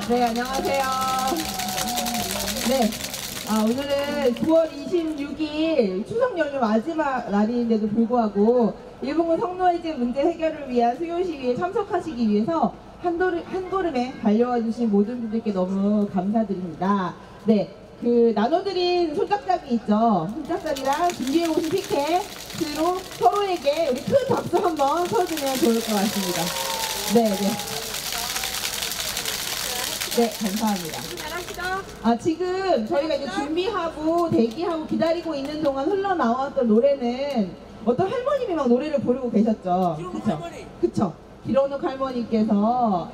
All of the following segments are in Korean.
네, 안녕하세요. 네, 오늘은 9월 26일 추석 연휴 마지막 날인데도 불구하고 일본군 성노예제 문제 해결을 위한 수요시위에 참석하시기 위해서 한 걸음에 달려와 주신 모든 분들께 너무 감사드립니다. 네, 나눠드린 손짝짝이 있죠. 손짝짝이랑 준비해 오신 피켓으로 서로에게 우리 큰 박수 한번 쳐주면 좋을 것 같습니다. 네. 네, 감사합니다. 지금 저희가 이제 준비하고 대기하고 기다리고 있는 동안 흘러나왔던 노래는 어떤 할머님이 막 노래를 부르고 계셨죠. 그쵸? 기로녹 할머니께서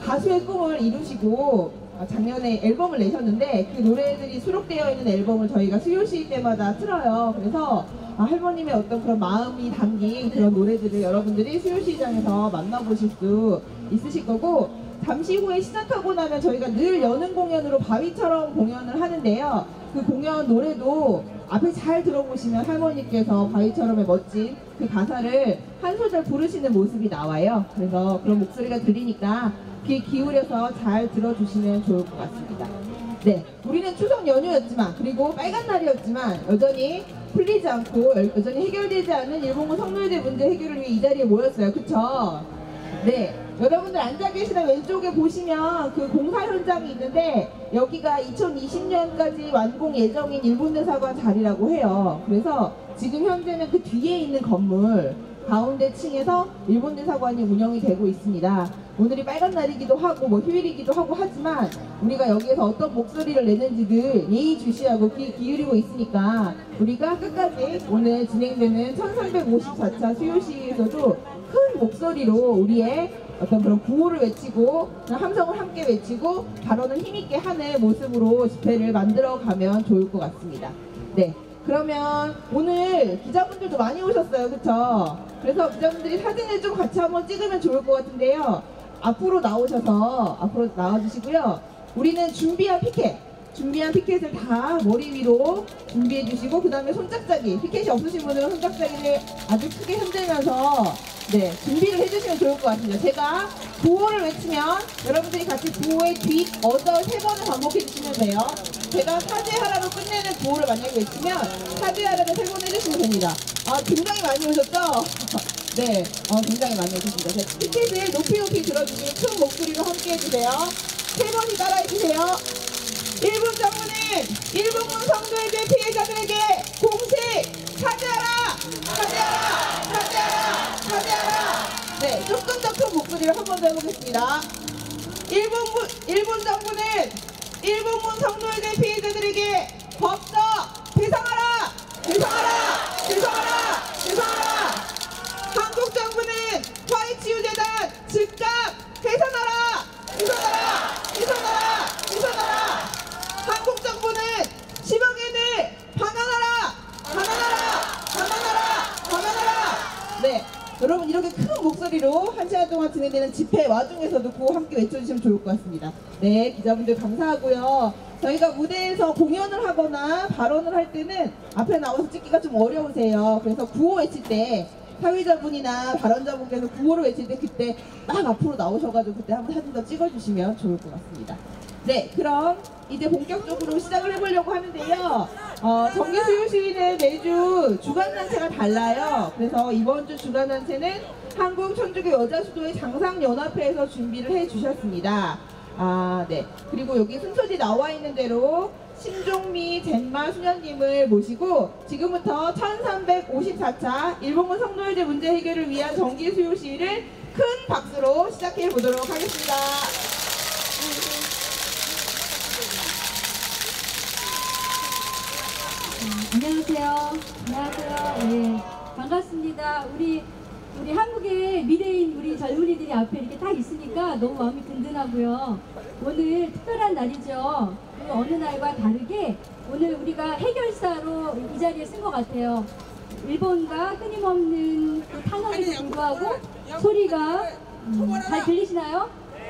가수의 꿈을 이루시고 작년에 앨범을 내셨는데 그 노래들이 수록되어 있는 앨범을 저희가 수요시 때마다 틀어요. 그래서 할머님의 어떤 그런 마음이 담긴 그런 노래들을 여러분들이 수요시장에서 만나보실 수 있으실 거고, 잠시 후에 시작하고 나면 저희가 늘 여는 공연으로 바위처럼 공연을 하는데요. 그 공연 노래도 앞에 잘 들어보시면 할머니께서 바위처럼의 멋진 그 가사를 한 소절 부르시는 모습이 나와요. 그래서 그런 목소리가 들리니까 귀 기울여서 잘 들어주시면 좋을 것 같습니다. 네, 우리는 추석 연휴였지만 그리고 빨간 날이었지만 여전히 풀리지 않고 여전히 해결되지 않는 일본군 성노예제 문제 해결을 위해 이 자리에 모였어요. 그쵸? 네, 여러분들 앉아 계시는 왼쪽에 보시면 그 공사 현장이 있는데 여기가 2020년까지 완공 예정인 일본대사관 자리라고 해요. 그래서 지금 현재는 그 뒤에 있는 건물 가운데 층에서 일본대사관이 운영이 되고 있습니다. 오늘이 빨간 날이기도 하고 휴일이기도 하고 하지만 우리가 여기에서 어떤 목소리를 내는지를 예의주시하고 귀 기울이고 있으니까 우리가 끝까지 오늘 진행되는 1354차 수요시에서도 큰 목소리로 우리의 어떤 그런 구호를 외치고 함성을 함께 외치고 발언을 힘있게 하는 모습으로 집회를 만들어가면 좋을 것 같습니다. 네, 그러면 오늘 기자분들도 많이 오셨어요. 그쵸? 그래서 기자분들이 사진을 좀 같이 한번 찍으면 좋을 것 같은데요. 앞으로 나와주시고요. 우리는 준비한 피켓을 다 머리 위로 준비해 주시고, 그 다음에 손짝짝이, 피켓이 없으신 분들은 손짝짝이를 아주 크게 흔들면서 준비를 해주시면 좋을 것 같습니다. 제가 구호를 외치면 여러분들이 같이 구호의 뒷, 어절 3번을 반복해 주시면 돼요. 제가 사죄하라로 끝내는 구호를 만약에 외치면 사죄하라를 3번 해주시면 됩니다. 굉장히 많이 오셨죠? 네, 굉장히 많이 오셨습니다. 피켓을 높이 들어주시고 큰 목소리로 함께 해주세요. 3번이 따라해주세요. 일본 정부는 일본군 성노예제 피해자들에게 공식 사죄하라! 네, 조금 더 큰 목소리로 한 번 더 해보겠습니다. 일본 정부는 일본군 성노예제 피해자들에게 법적 배상하라! 한국 정부는 화해치유재단 즉각 해산하라! 한국 정부는 10억엔을 반환하라! 네, 여러분 이렇게 큰 목소리로 1시간 동안 진행되는 집회 와중에서도 구호 함께 외쳐주시면 좋을 것 같습니다. 네, 기자분들 감사하고요. 저희가 무대에서 공연을 하거나 발언을 할 때는 앞에 나와서 찍기가 좀 어려우세요. 그래서 구호 외칠 때 사회자분이나 발언자분께서 구호를 외칠 때 그때 막 앞으로 나오셔가지고 그때 한번 사진 더 찍어주시면 좋을 것 같습니다. 네, 그럼 이제 본격적으로 시작을 해보려고 하는데요. 정기수요시위는 매주 주간단체가 달라요. 그래서 이번 주 주간단체는 한국천주교 여자수도회 장상연합회에서 준비를 해주셨습니다. 네. 그리고 여기 순서지 나와 있는 대로 신종미 젠마 수녀님을 모시고 지금부터 1354차 일본군 성노예제 문제 해결을 위한 정기수요시위를 큰 박수로 시작해 보도록 하겠습니다. 안녕하세요. 네, 반갑습니다. 우리 한국의 미래인 우리 젊은이들이 앞에 이렇게 딱 있으니까 너무 마음이 든든하고요. 오늘 특별한 날이죠. 그 어느 날과 다르게 오늘 우리가 해결사로 이 자리에 쓴 것 같아요. 일본과 끊임없는 그 탄원에도 불구하고 소리가 잘 들리시나요?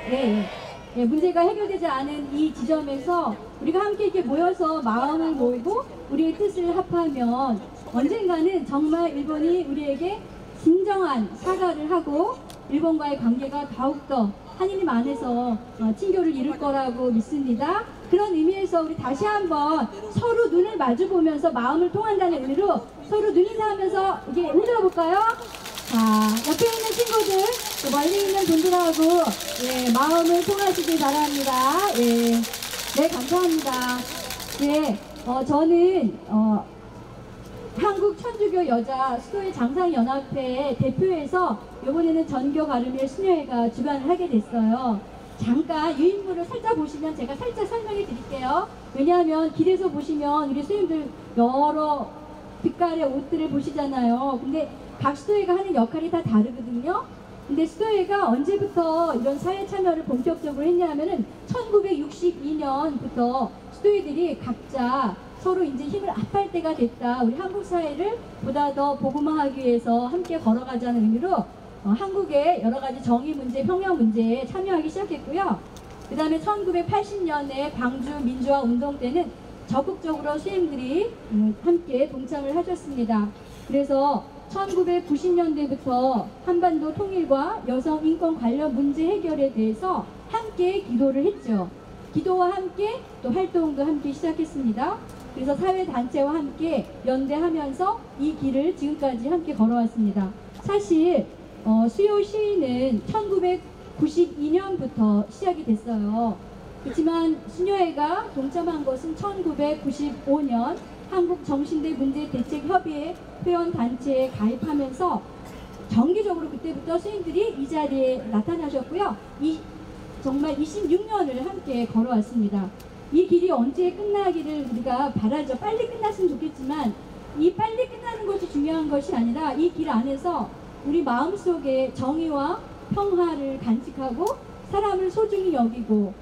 네. 네, 문제가 해결되지 않은 이 지점에서 우리가 함께 이렇게 모여서 마음을 모으고 우리의 뜻을 합하면 언젠가는 정말 일본이 우리에게 진정한 사과를 하고 일본과의 관계가 더욱더 하느님 안에서 친교를 이룰 거라고 믿습니다. 그런 의미에서 우리 다시 한번 서로 눈을 마주 보면서 마음을 통한다는 의미로 서로 눈 인사하면서 이게 흔들어 볼까요? 자, 옆에 있는 친구들, 또 멀리 있는 분들하고 예, 마음을 통하시길 바랍니다. 예, 네, 감사합니다. 네, 저는 한국 천주교 여자 수도회 장상연합회 대표에서 이번에는 전교 가르미의 수녀회가 주관을 하게 됐어요. 잠깐 유인물을 살짝 보시면 제가 살짝 설명해 드릴게요. 왜냐하면 길에서 보시면 우리 수녀님들 여러 빛깔의 옷들을 보시잖아요. 근데 각 수도회가 하는 역할이 다 다르거든요. 근데 수도회가 언제부터 이런 사회 참여를 본격적으로 했냐면은 1962년부터 수도회들이 각자 서로 이제 힘을 합할 때가 됐다. 우리 한국 사회를 보다 더 복음화하기 위해서 함께 걸어가자는 의미로 한국의 여러 가지 정의 문제, 평형 문제에 참여하기 시작했고요. 그 다음에 1980년에 광주 민주화 운동 때는 적극적으로 수행들이 함께 동참을 하셨습니다. 그래서 1990년대부터 한반도 통일과 여성 인권 관련 문제 해결에 대해서 함께 기도를 했죠. 기도와 함께 또 활동도 함께 시작했습니다. 그래서 사회단체와 함께 연대하면서 이 길을 지금까지 함께 걸어왔습니다. 사실 수요 시위는 1992년부터 시작이 됐어요. 그렇지만 수녀회가 동참한 것은 1995년 한국정신대 문제대책협의회 회원단체에 가입하면서 정기적으로 그때부터 수인들이 이 자리에 나타나셨고요. 정말 26년을 함께 걸어왔습니다. 이 길이 언제 끝나기를 우리가 바라죠. 빨리 끝났으면 좋겠지만 이 빨리 끝나는 것이 중요한 것이 아니라 이 길 안에서 우리 마음속에 정의와 평화를 간직하고 사람을 소중히 여기고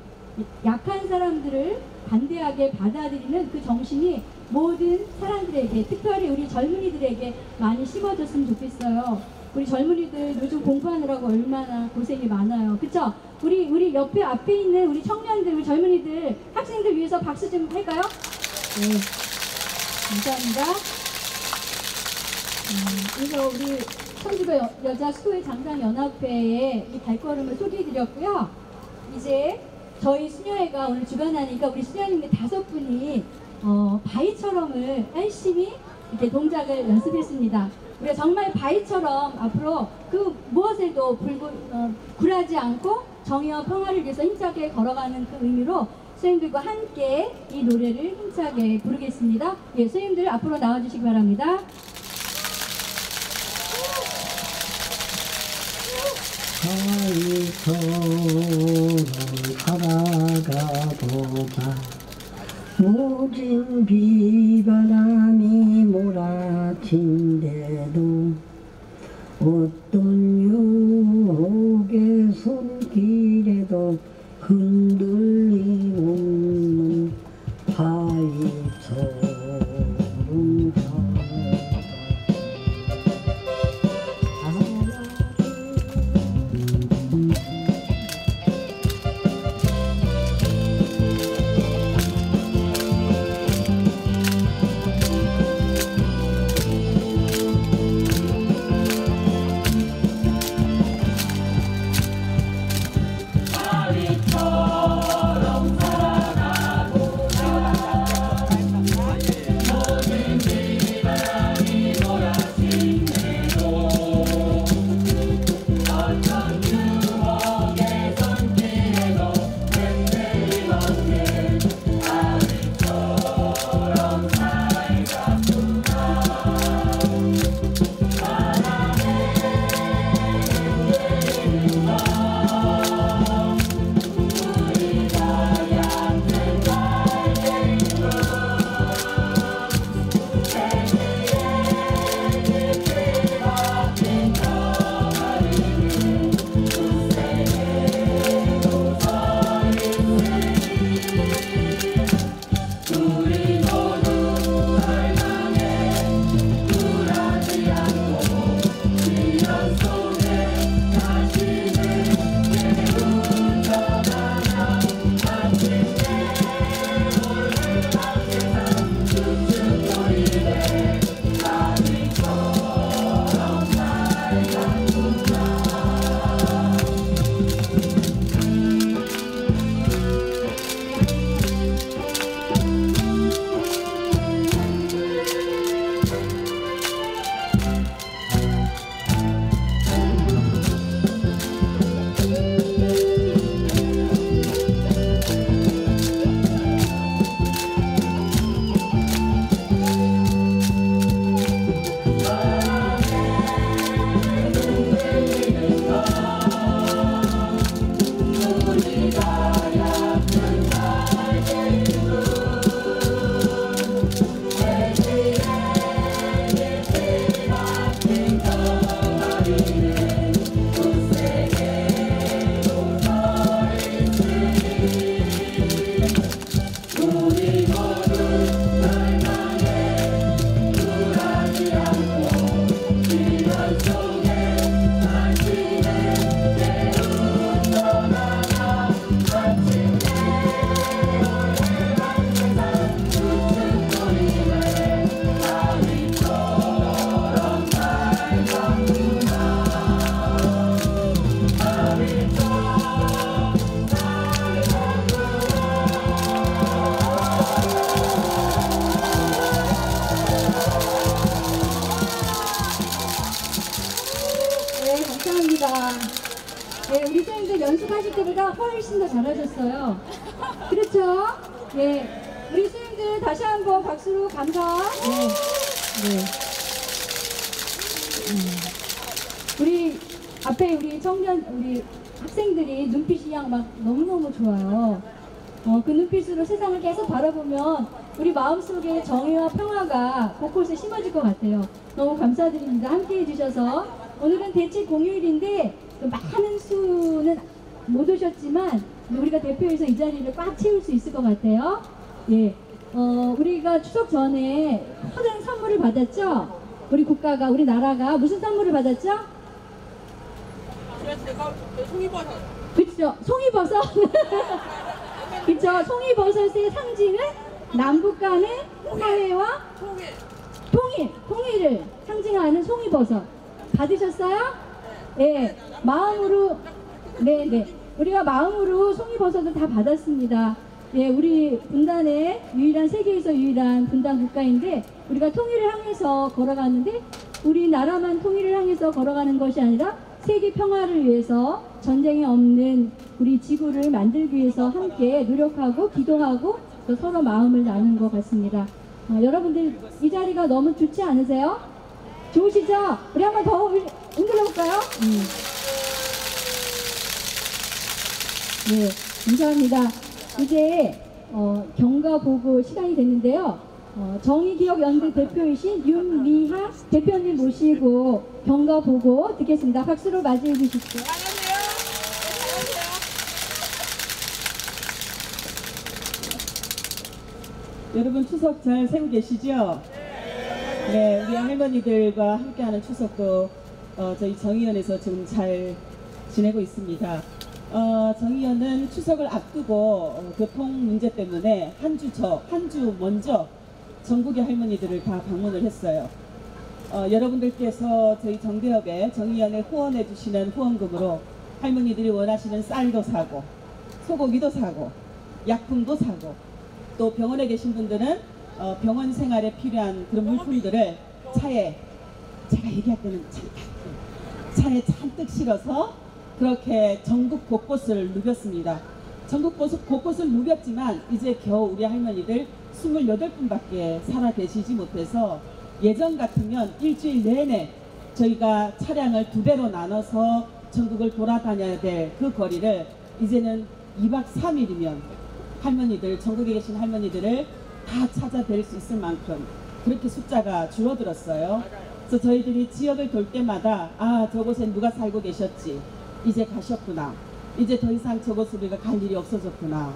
약한 사람들을 관대하게 받아들이는 그 정신이 모든 사람들에게, 특별히 우리 젊은이들에게 많이 심어졌으면 좋겠어요. 우리 젊은이들 요즘 공부하느라고 얼마나 고생이 많아요. 그쵸? 우리 옆에 앞에 있는 우리 청년들, 우리 젊은이들, 학생들 위해서 박수 좀 할까요? 네. 감사합니다. 그래서 우리 천주교 여자 수도회 장상연합회의 이 발걸음을 소개해드렸고요. 이제 저희 수녀회가 오늘 주관하니까 우리 수녀님들 5분이 바위처럼을 열심히 이렇게 동작을 연습했습니다. 우리가 정말 바위처럼 앞으로 그 무엇에도 굴하지 않고 정의와 평화를 위해서 힘차게 걸어가는 그 의미로 수녀님들과 함께 이 노래를 힘차게 부르겠습니다. 예, 수녀님들 앞으로 나와주시기 바랍니다. 바위처럼 살아가보자. 모진 비바람이 몰아친대도 어떤 유혹의 손길에도 흔들림 없는 바위처럼 때보다 훨씬 더 잘하셨어요. 그렇죠? 예. 우리 수행들 다시 한번 박수로 감사. 네. 네. 우리 앞에 우리 청년, 우리 학생들이 눈빛이 그냥 막 너무너무 좋아요. 그 눈빛으로 세상을 계속 바라보면 우리 마음속에 정의와 평화가 곳곳에 심어질 것 같아요. 너무 감사드립니다. 함께 해주셔서. 오늘은 대체 공휴일인데 많은 수는 못 오셨지만 우리가 대표해서 이 자리를 꽉 채울 수 있을 것 같아요. 예. 우리가 추석 전에 커다란 선물을 받았죠? 우리 국가가, 우리 나라가 무슨 선물을 받았죠? 그쵸? 송이버섯. 그쵸? 송이버섯의 상징은 남북 간의 화해와 통일을 상징하는 송이버섯. 받으셨어요? 네. 마음으로, 네네. 우리가 마음으로 송이버섯을 다 받았습니다. 예, 우리 분단의 세계에서 유일한 분단 국가인데, 우리가 통일을 향해서 걸어가는데, 우리나라만 통일을 향해서 걸어가는 것이 아니라 세계 평화를 위해서 전쟁이 없는 우리 지구를 만들기 위해서 함께 노력하고 기도하고 또 서로 마음을 나눈 것 같습니다. 여러분들 이 자리가 너무 좋지 않으세요? 좋으시죠? 우리 한번 더 흔들어 볼까요? 네, 감사합니다. 이제 경과 보고 시간이 됐는데요. 정의기억연대 대표이신 윤미하 대표님 모시고 경과 보고 듣겠습니다. 박수로 맞이해 주십시오. 여러분 추석 잘 세고 계시죠? 네, 우리 할머니들과 함께하는 추석도 저희 정의연에서 지금 잘 지내고 있습니다. 정의연은 추석을 앞두고 교통 문제 때문에 한 주 먼저 전국의 할머니들을 다 방문을 했어요. 여러분들께서 저희 정대협에 정의연에 후원해 주시는 후원금으로 할머니들이 원하시는 쌀도 사고 소고기도 사고 약품도 사고 또 병원에 계신 분들은 병원 생활에 필요한 그런 물품들을 차에, 제가 얘기할 때는 차에 잔뜩 실어서 그렇게 전국 곳곳을 누볐습니다. 전국 곳곳을 누볐지만 이제 겨우 우리 할머니들 28분밖에 살아 계시지 못해서 예전 같으면 일주일 내내 저희가 차량을 2대로 나눠서 전국을 돌아다녀야 될 그 거리를 이제는 2박 3일이면 할머니들, 전국에 계신 할머니들을 다 찾아뵐 수 있을 만큼 그렇게 숫자가 줄어들었어요. 그래서 저희들이 지역을 돌 때마다 저곳에 누가 살고 계셨지, 이제 가셨구나, 이제 더 이상 저곳으로 우리가 갈 일이 없어졌구나.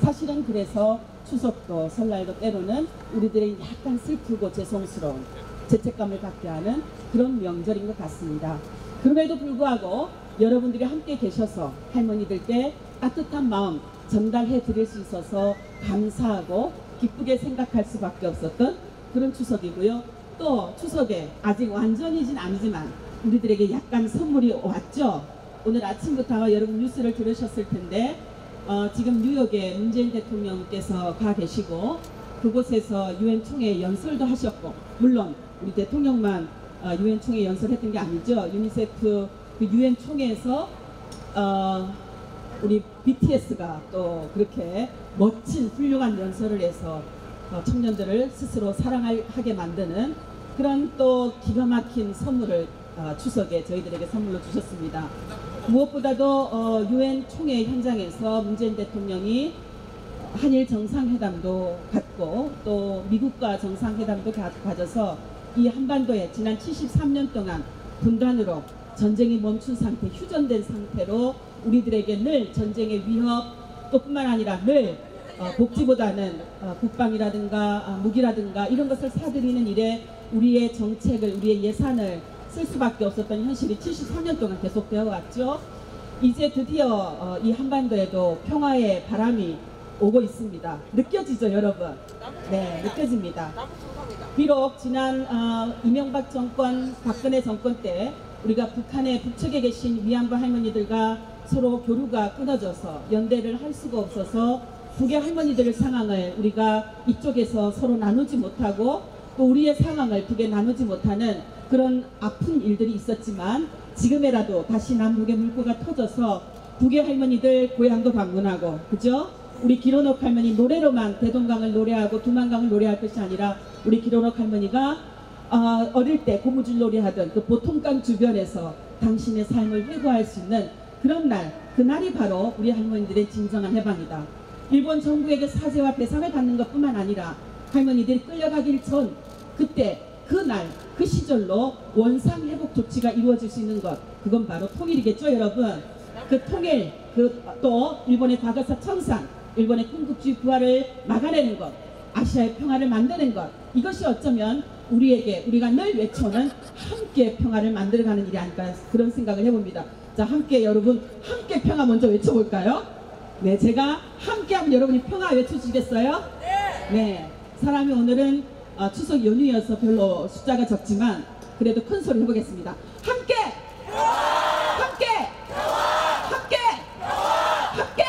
사실은 그래서 추석도 설날도 때로는 우리들이 약간 슬프고 죄송스러운 죄책감을 갖게 하는 그런 명절인 것 같습니다. 그럼에도 불구하고 여러분들이 함께 계셔서 할머니들께 따뜻한 마음 전달해 드릴 수 있어서 감사하고 기쁘게 생각할 수밖에 없었던 그런 추석이고요. 또 추석에 아직 완전히진 아니지만 우리들에게 약간 선물이 왔죠. 오늘 아침부터 아마 여러분 뉴스를 들으셨을 텐데 지금 뉴욕에 문재인 대통령께서 가 계시고 그곳에서 유엔 총회 연설도 하셨고, 물론 우리 대통령만 유엔 총회 연설했던 게 아니죠. 유니세프 그 유엔 총회에서 우리 BTS가 또 그렇게 멋진 훌륭한 연설을 해서 청년들을 스스로 사랑하게 만드는 그런 또 기가 막힌 선물을 추석에 저희들에게 선물로 주셨습니다. 무엇보다도 유엔 총회 현장에서 문재인 대통령이 한일 정상회담도 갖고 또 미국과 정상회담도 가져서 이 한반도에 지난 73년 동안 분단으로 전쟁이 멈춘 상태, 휴전된 상태로 우리들에게 늘 전쟁의 위협 또 뿐만 아니라 늘 복지보다는 국방이라든가 무기라든가 이런 것을 사들이는 일에 우리의 정책을, 우리의 예산을 쓸 수밖에 없었던 현실이 73년 동안 계속되어 왔죠. 이제 드디어 이 한반도에도 평화의 바람이 오고 있습니다. 느껴지죠, 여러분? 네, 느껴집니다. 비록 지난 이명박 정권, 박근혜 정권 때 우리가 북한의 북측에 계신 위안부 할머니들과 서로 교류가 끊어져서 연대를 할 수가 없어서 북의 할머니들의 상황을 우리가 이쪽에서 서로 나누지 못하고 또 우리의 상황을 북에 나누지 못하는 그런 아픈 일들이 있었지만 지금에라도 다시 남북의 물꼬가 터져서 북의 할머니들 고향도 방문하고, 그죠? 우리 기론옥 할머니 노래로만 대동강을 노래하고 두만강을 노래할 것이 아니라 우리 기론옥 할머니가 어릴 때 고무줄 놀이하던 그 보통강 주변에서 당신의 삶을 회고할 수 있는 그런 날, 그날이 바로 우리 할머니들의 진정한 해방이다. 일본 정부에게 사죄와 배상을 받는 것뿐만 아니라 할머니들이 끌려가길 전 그때 그날 그 시절로 원상 회복 조치가 이루어질 수 있는 것, 그건 바로 통일이겠죠, 여러분. 그 통일, 또 일본의 과거사 청산, 일본의 군국주의 부활을 막아내는 것, 아시아의 평화를 만드는 것, 이것이 어쩌면 우리가 늘 외쳐오는 함께 평화를 만들어가는 일이 아닐까, 그런 생각을 해봅니다. 자, 함께 여러분, 함께 평화 먼저 외쳐볼까요? 네, 제가 함께 하면 여러분이 평화 외쳐주시겠어요? 네. 사람이 오늘은 추석 연휴여서 별로 숫자가 적지만 그래도 큰 소리 해보겠습니다. 함께! 함께! 함께! 함께!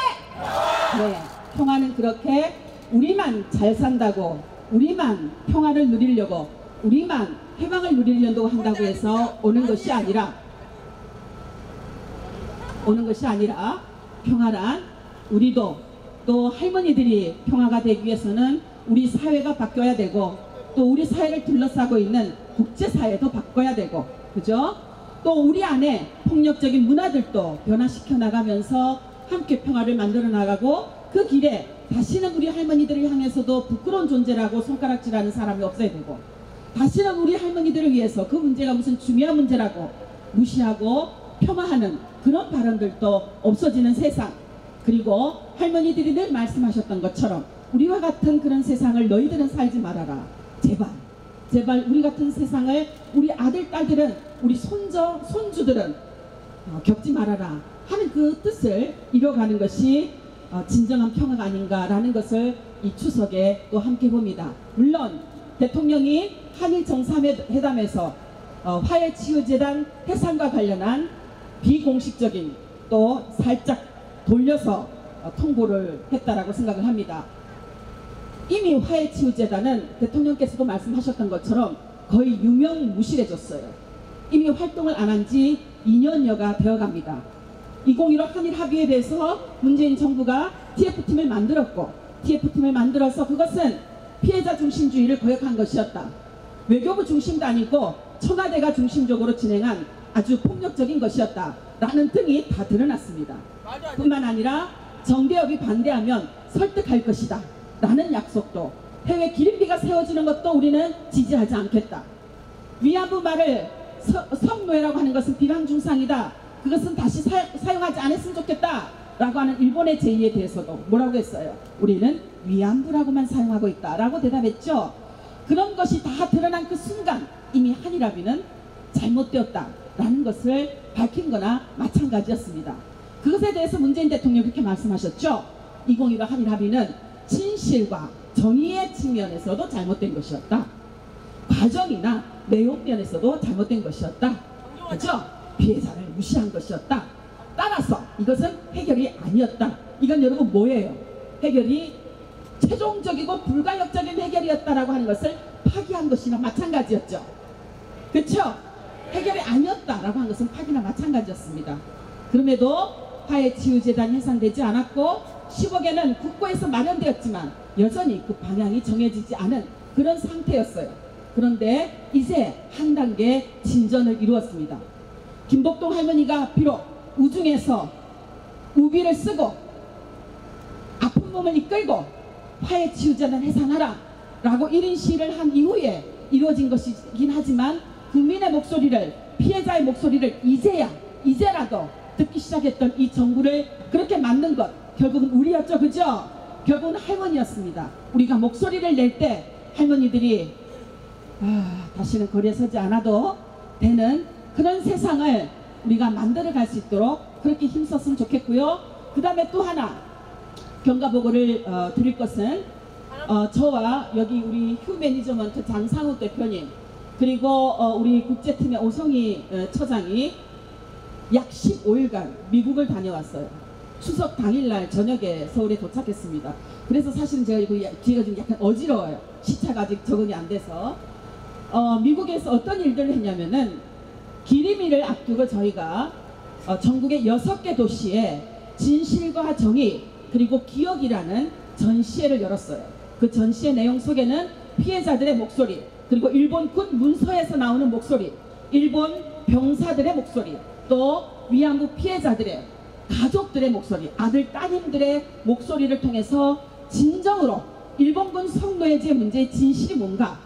네, 평화는 그렇게 우리만 잘 산다고, 우리만 평화를 누리려고, 우리만 해방을 누리려고 한다고 해서 오는 것이 아니라 평화란 우리도, 또 할머니들이 평화가 되기 위해서는 우리 사회가 바뀌어야 되고, 또 우리 사회를 둘러싸고 있는 국제사회도 바꿔야 되고, 그죠? 또 우리 안에 폭력적인 문화들도 변화시켜 나가면서 함께 평화를 만들어 나가고, 그 길에 다시는 우리 할머니들을 향해서도 부끄러운 존재라고 손가락질하는 사람이 없어야 되고, 다시는 우리 할머니들을 위해서 그 문제가 무슨 중요한 문제라고 무시하고 폄하하는 그런 발언들도 없어지는 세상, 그리고 할머니들이 늘 말씀하셨던 것처럼 우리와 같은 그런 세상을 너희들은 살지 말아라. 제발 우리 같은 세상을 우리 아들, 딸들은, 우리 손주들은 겪지 말아라 하는 그 뜻을 이뤄가는 것이 진정한 평화가 아닌가라는 것을 이 추석에 또 함께 봅니다. 물론 대통령이 한일 정상회담에서 화해치유재단 해산과 관련한 비공식적인, 또 살짝 돌려서 통보를 했다라고 생각을 합니다. 이미 화해치유재단은 대통령께서도 말씀하셨던 것처럼 거의 유명무실해졌어요. 이미 활동을 안 한 지 2년여가 되어갑니다. 2015 한일 합의에 대해서 문재인 정부가 TF팀을 만들었고, TF팀을 만들어서 그것은 피해자 중심주의를 거역한 것이었다. 외교부 중심도 아니고 청와대가 중심적으로 진행한 아주 폭력적인 것이었다 라는 등이 다 드러났습니다. 뿐만 아니라 정대협이 반대하면 설득할 것이다 라는 약속도, 해외 기립비가 세워지는 것도 우리는 지지하지 않겠다. 위안부 말을 성노예라고 하는 것은 비방중상이다, 그것은 다시 사용하지 않았으면 좋겠다 라고 하는 일본의 제의에 대해서도 뭐라고 했어요? 우리는 위안부라고만 사용하고 있다 라고 대답했죠. 그런 것이 다 드러난 그 순간 이미 한일합의는 잘못되었다 라는 것을 밝힌 거나 마찬가지였습니다. 그것에 대해서 문재인 대통령이 그렇게 말씀하셨죠. 2015 한일합의는 진실과 정의의 측면에서도 잘못된 것이었다. 과정이나 내용 면에서도 잘못된 것이었다. 그렇죠? 피해자를 무시한 것이었다. 따라서 이것은 해결이 아니었다. 이건 여러분 뭐예요? 해결이 최종적이고 불가역적인 해결이었다라고 하는 것을 파기한 것이나 마찬가지였죠. 그렇죠? 해결이 아니었다라고 한 것은 파기나 마찬가지였습니다. 그럼에도 화해치유재단이 해산되지 않았고 10억엔은 국고에서 마련되었지만 여전히 그 방향이 정해지지 않은 그런 상태였어요. 그런데 이제 한 단계 진전을 이루었습니다. 김복동 할머니가 비록 우중에서 우비를 쓰고 아픈 몸을 이끌고 화해치유재단 해산하라 라고 1인 시위를 한 이후에 이루어진 것이긴 하지만, 국민의 목소리를, 피해자의 목소리를 이제라도 듣기 시작했던 이 정부를 그렇게 만든 것, 결국은 우리였죠. 그죠? 결국은 할머니였습니다. 우리가 목소리를 낼 때 할머니들이 다시는 거리에 서지 않아도 되는 그런 세상을 우리가 만들어 갈 수 있도록 그렇게 힘썼으면 좋겠고요. 그 다음에 또 하나 경과보고를 드릴 것은 저와 여기 우리 휴매니저먼트 장상욱 대표님, 그리고 우리 국제팀의 오성희 처장이 약 15일간 미국을 다녀왔어요. 추석 당일날 저녁에 서울에 도착했습니다. 그래서 사실은 제가 이거 뒤가 좀 약간 어지러워요. 시차가 아직 적응이 안 돼서. 미국에서 어떤 일들을 했냐면은 기림일을 앞두고 저희가 전국의 6개 도시에 진실과 정의 그리고 기억이라는 전시회를 열었어요. 그 전시회 내용 속에는 피해자들의 목소리, 그리고 일본군 문서에서 나오는 목소리, 일본 병사들의 목소리, 또 위안부 피해자들의 가족들의 목소리, 아들 따님들의 목소리를 통해서 진정으로 일본군 성노예제 문제의 진실이 뭔가,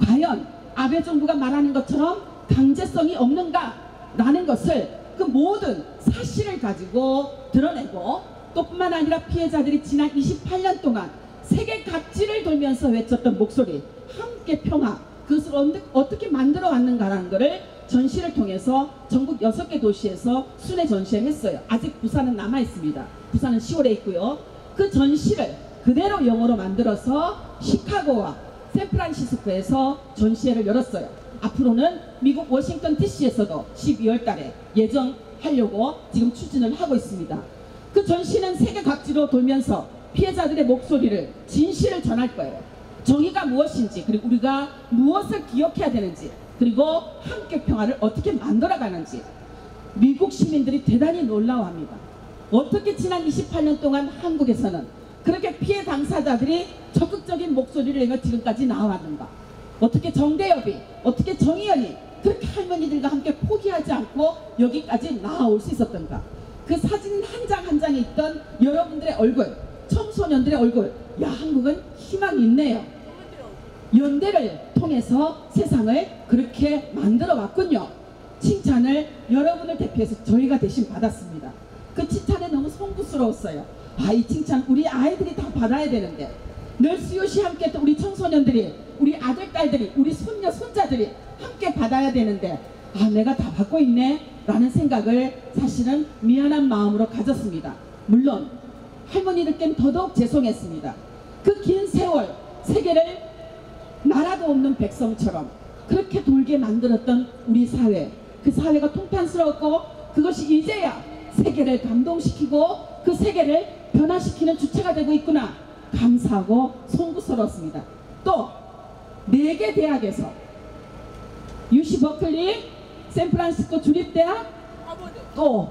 과연 아베 정부가 말하는 것처럼 강제성이 없는가 라는 것을 그 모든 사실을 가지고 드러내고, 또 뿐만 아니라 피해자들이 지난 28년 동안 세계 각지를 돌면서 외쳤던 목소리, 함께 평화, 그것을 어떻게 만들어 왔는가라는 것을 전시를 통해서 전국 6개 도시에서 순회 전시를 했어요. 아직 부산은 남아 있습니다. 부산은 10월에 있고요. 그 전시를 그대로 영어로 만들어서 시카고와 샌프란시스코에서 전시회를 열었어요. 앞으로는 미국 워싱턴 DC에서도 12월 달에 예정하려고 지금 추진을 하고 있습니다. 그 전시는 세계 각지로 돌면서 피해자들의 목소리를, 진실을 전할 거예요. 정의가 무엇인지, 그리고 우리가 무엇을 기억해야 되는지, 그리고 함께 평화를 어떻게 만들어가는지 미국 시민들이 대단히 놀라워합니다. 어떻게 지난 28년 동안 한국에서는 그렇게 피해 당사자들이 적극적인 목소리를 내며 지금까지 나와왔는가, 어떻게 정대협이, 어떻게 정의연이 그렇게 할머니들과 함께 포기하지 않고 여기까지 나아올 수 있었던가. 그 사진 한 장 한 장에 있던 여러분들의 얼굴, 청소년들의 얼굴, 야, 한국은 희망이 있네요. 연대를 통해서 세상을 그렇게 만들어 왔군요. 칭찬을 여러분을 대표해서 저희가 대신 받았습니다. 그 칭찬에 너무 송구스러웠어요. 아, 이 칭찬 우리 아이들이 다 받아야 되는데, 널스요시 함께 또 우리 청소년들이, 우리 아들, 딸들이, 우리 손녀, 손자들이 함께 받아야 되는데, 아, 내가 다 받고 있네 라는 생각을 사실은 미안한 마음으로 가졌습니다. 물론 할머니들께는 더더욱 죄송했습니다. 그 긴 세월 세계를 나라도 없는 백성처럼 그렇게 돌게 만들었던 우리 사회, 그 사회가 통탄스러웠고, 그것이 이제야 세계를 감동시키고 그 세계를 변화시키는 주체가 되고 있구나, 감사하고 송구스러웠습니다. 또 4개 대학에서 UC 버클리, 샌프란시스코 주립대학, 또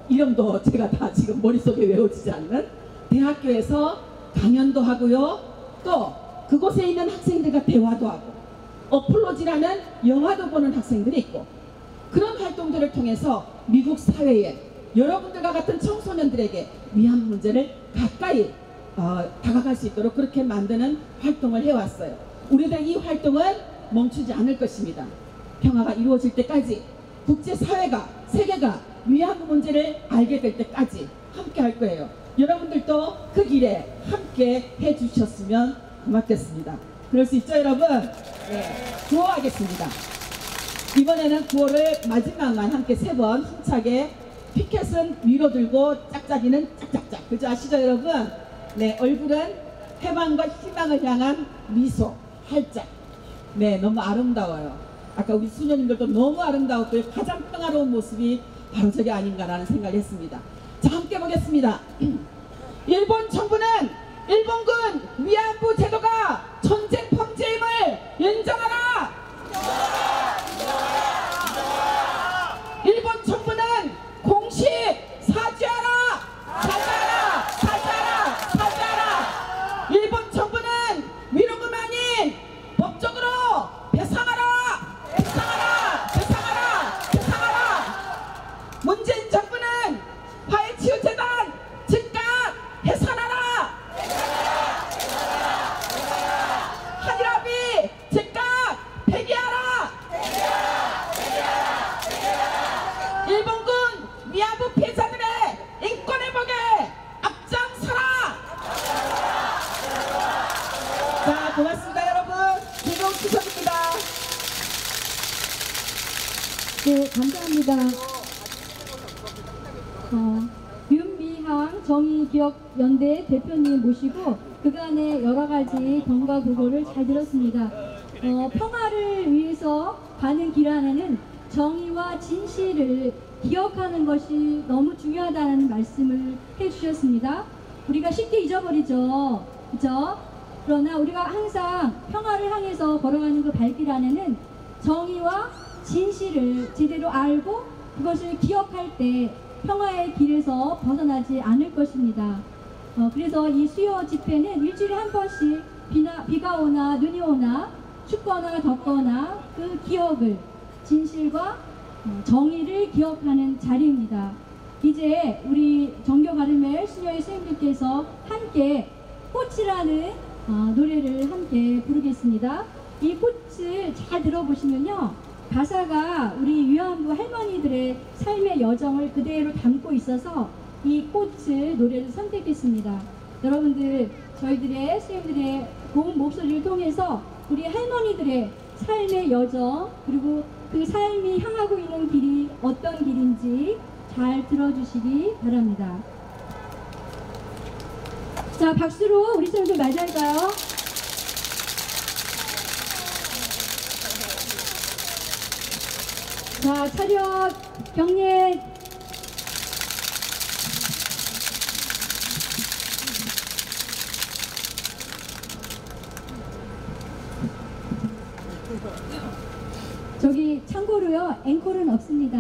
이름도 제가 다 지금 머릿속에 외워지지 않는 대학교에서 강연도 하고요. 또 그곳에 있는 학생들과 대화도 하고, 어플로지라는 영화도 보는 학생들이 있고, 그런 활동들을 통해서 미국 사회에 여러분들과 같은 청소년들에게 위안부 문제를 가까이 다가갈 수 있도록 그렇게 만드는 활동을 해왔어요. 우리들 이 활동은 멈추지 않을 것입니다. 평화가 이루어질 때까지, 국제사회가, 세계가 위안부 문제를 알게 될 때까지 함께 할 거예요. 여러분들도 그 길에 함께 해주셨으면 고맙겠습니다. 그럴 수 있죠, 여러분? 네, 구호하겠습니다. 이번에는 구호를 마지막만 함께 3번 힘차게, 피켓은 위로 들고 짝짝이는 짝짝짝, 그죠? 아시죠, 여러분? 네, 얼굴은 해방과 희망을 향한 미소, 활짝. 네, 너무 아름다워요. 아까 우리 수녀님들도 너무 아름다웠고요. 가장 평화로운 모습이 바로 저게 아닌가라는 생각을 했습니다. 자, 함께 보겠습니다. 일본 정부는 일본군 위안부 제도가 전쟁 범죄임을 인정하라! 일본 정부는 공식 사죄하라! 사죄하라! 사죄하라! 사죄하라! 일본 정부는 위로금 아닌 법적으로 배상하라! 배상하라! 배상하라! 배상하라! 문재인 정부는 화해치유재단 즉각 해산하라! 한일합의 즉각 폐기하라! 일본군 위안부 피해자들의 인권 회복에 앞장서라! 자, 고맙습니다, 여러분. 즐거운 추석입니다. 네, 감사합니다. 윤미향 정의기억연대 대표님 모시고 그간의 여러 가지 경과 보고를 잘 들었습니다. 평화를 위해서 가는 길 안에는 정의와 진실을 기억하는 것이 너무 중요하다는 말씀을 해주셨습니다. 우리가 쉽게 잊어버리죠. 그죠? 그러나 우리가 항상 평화를 향해서 걸어가는 그 발길 안에는 정의와 진실을 제대로 알고 그것을 기억할 때 평화의 길에서 벗어나지 않을 것입니다. 그래서 이 수요 집회는 일주일에 한 번씩 비가 오나 눈이 오나 춥거나 덥거나 그 기억을, 진실과 정의를 기억하는 자리입니다. 이제 우리 정교 가르멜 수녀의 스님들께서 함께 꽃이라는 노래를 함께 부르겠습니다. 이 꽃을 잘 들어보시면요, 가사가 우리 위안부 할머니들의 삶의 여정을 그대로 담고 있어서 이 꽃을 노래를 선택했습니다. 여러분들, 저희들의 스님들의 고운 목소리를 통해서 우리 할머니들의 삶의 여정, 그리고 그 삶이 향하고 있는 길이 어떤 길인지 잘 들어주시기 바랍니다. 자, 박수로 우리 스님들 맞이할까요? 자, 차렷, 경례. 저기 참고로요, 앵콜은 없습니다.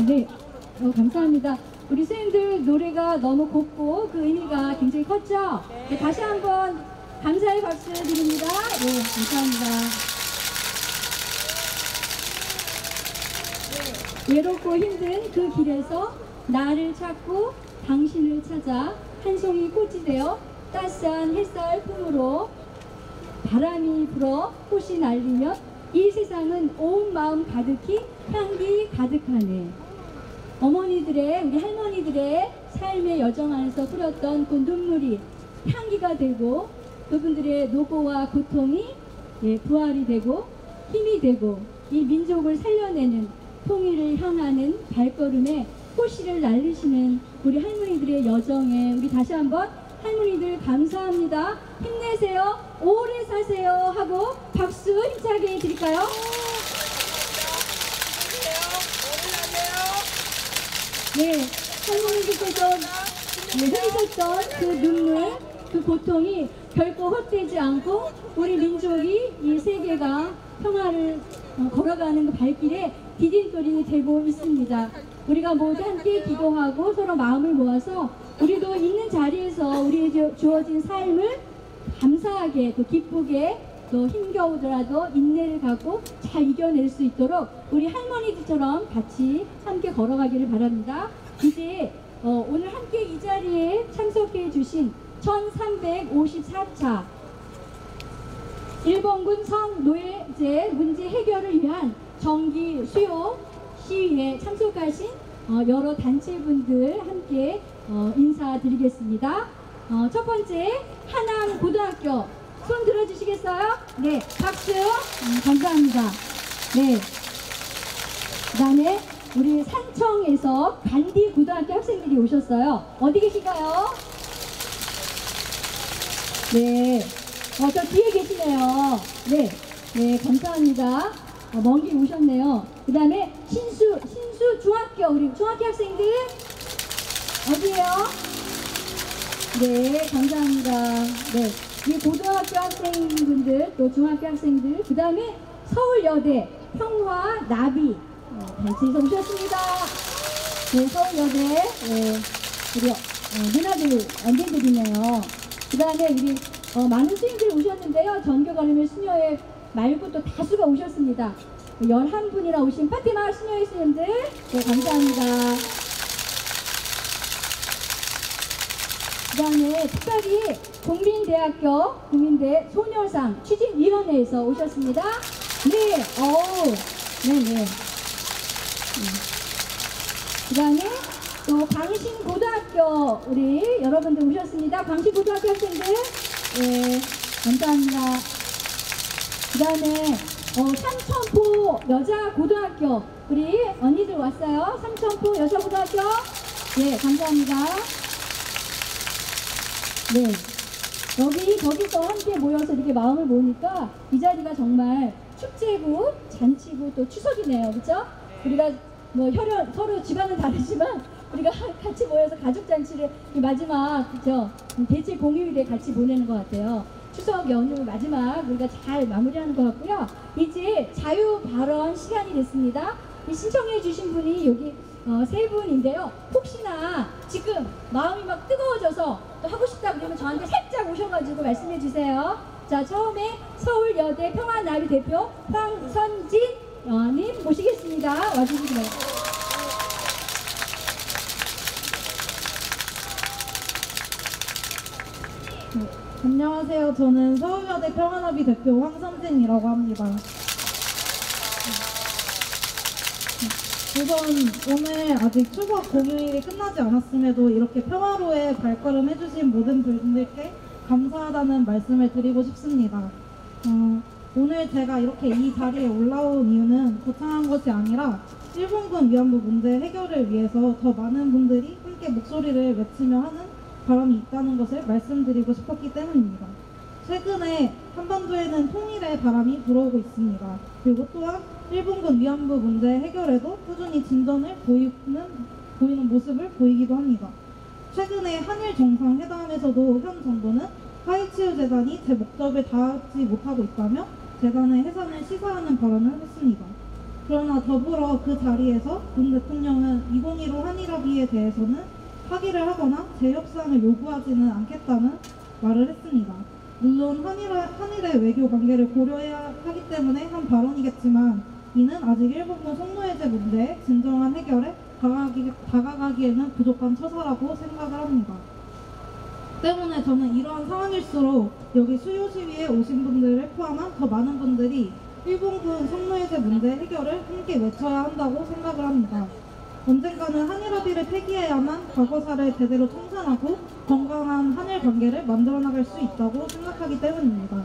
네, 감사합니다. 우리 선생님들 노래가 너무 곱고 그 의미가 굉장히 컸죠? 네, 다시 한번 감사의 박수 드립니다. 네, 감사합니다. 외롭고 힘든 그 길에서 나를 찾고 당신을 찾아 한 송이 꽃이 되어 따스한 햇살 품으로 바람이 불어 꽃이 날리며 이 세상은 온 마음 가득히 향기 가득하네. 어머니들의, 우리 할머니들의 삶의 여정 안에서 뿌렸던 그 눈물이 향기가 되고 그분들의 노고와 고통이 부활이 되고 힘이 되고 이 민족을 살려내는 통일을 향하는 발걸음에 꽃씨를 날리시는 우리 할머니들의 여정에 우리 다시 한번 할머니들 감사합니다. 힘내세요. 오래 사세요. 하고 박수 힘차게 드릴까요? 네, 할머니들께서 흘리셨던 그 눈물, 그 고통이 결코 헛되지 않고 우리 민족이 이 세계가 평화를 걸어가는 그 발길에 디딤돌이 되고 있습니다. 우리가 모두 함께 기도하고 서로 마음을 모아서 우리도 있는 자리에서 우리에게 주어진 삶을 감사하게 또 기쁘게 또 힘겨우더라도 인내를 갖고 잘 이겨낼 수 있도록 우리 할머니들처럼 같이 함께 걸어가기를 바랍니다. 이제 오늘 함께 이 자리에 참석해 주신 1354차 일본군 성노예제 문제 해결을 위한 정기 수요 시위에 참석하신 여러 단체분들 함께 인사드리겠습니다. 첫 번째 하남고등학교 손 들어주시겠어요? 네, 박수. 감사합니다. 네. 그 다음에 우리 산청에서 간디고등학교 학생들이 오셨어요. 어디 계실까요? 네. 저 뒤에 계시네요. 네. 네, 감사합니다. 먼 길 오셨네요. 그 다음에 신수 중학교, 우리 중학교 학생들 어디에요? 네, 감사합니다. 네. 이 고등학교 학생분들, 또 중학교 학생들, 그 다음에 서울여대 평화나비 단체에서 오셨습니다. 네, 서울여대, 네, 우리 누나들, 언니들이네요. 그 다음에 우리 많은 스님들이 오셨는데요. 전교관리면 수녀회 말고 또 다수가 오셨습니다. 11분이나 오신 파티마 수녀회 스님들, 네, 감사합니다. 그 다음에 특별히 국민대 소녀상 추진위원회에서 오셨습니다. 네, 네네. 그 다음에 또 광신고등학교 우리 여러분들 오셨습니다. 광신고등학교 학생들, 네, 감사합니다. 그 다음에 삼천포 여자고등학교 우리 언니들 왔어요. 삼천포 여자고등학교, 네, 감사합니다. 네, 거기서 함께 모여서 이렇게 마음을 모으니까 이 자리가 정말 축제고 잔치고 또 추석이네요. 그렇죠? 우리가 뭐 서로 집안은 다르지만 우리가 같이 모여서 가족잔치를 마지막, 그죠? 대체 공휴일에 같이 보내는 것 같아요. 추석 연휴 마지막 우리가 잘 마무리하는 것 같고요. 이제 자유 발언 시간이 됐습니다. 신청해 주신 분이 여기 세 분인데요. 혹시나 지금 마음이 막 뜨거워져서 또 하고 싶다 그러면 저한테 살짝 오셔가지고 말씀해 주세요. 자, 처음에 서울여대 평화나비 대표 황선진 님 모시겠습니다. 와주시기 바랍니다. 네, 안녕하세요. 저는 서울여대 평화나비 대표 황선진이라고 합니다. 우선 오늘 아직 추석 공휴일이 끝나지 않았음에도 이렇게 평화로의 발걸음 해주신 모든 분들께 감사하다는 말씀을 드리고 싶습니다. 오늘 제가 이렇게 이 자리에 올라온 이유는 거창한 것이 아니라 일본군 위안부 문제 해결을 위해서 더 많은 분들이 함께 목소리를 외치며 하는 바람이 있다는 것을 말씀드리고 싶었기 때문입니다. 최근에 한반도에는 통일의 바람이 불어오고 있습니다. 그리고 또한 일본군 위안부 문제 해결에도 꾸준히 진전을 보이는 모습을 보이기도 합니다. 최근에 한일 정상회담에서도 현 정부는 하이치유 재단이 제 목적을 다하지 못하고 있다며 재단의 해산을 시사하는 발언을 했습니다. 그러나 더불어 그 자리에서 문 대통령은 2015 한일합의에 대해서는 파기를 하거나 재협상을 요구하지는 않겠다는 말을 했습니다. 물론 한일의 외교 관계를 고려해야 하기 때문에 한 발언이겠지만 이는 아직 일본군 성노예제 문제의 진정한 해결에 다가가기에는 부족한 처사라고 생각을 합니다. 때문에 저는 이러한 상황일수록 여기 수요 시위에 오신 분들을 포함한 더 많은 분들이 일본군 성노예제 문제 해결을 함께 외쳐야 한다고 생각을 합니다. 언젠가는 한일 합의를 폐기해야만 과거사를 제대로 청산하고 건강한 한일 관계를 만들어 나갈 수 있다고 생각하기 때문입니다.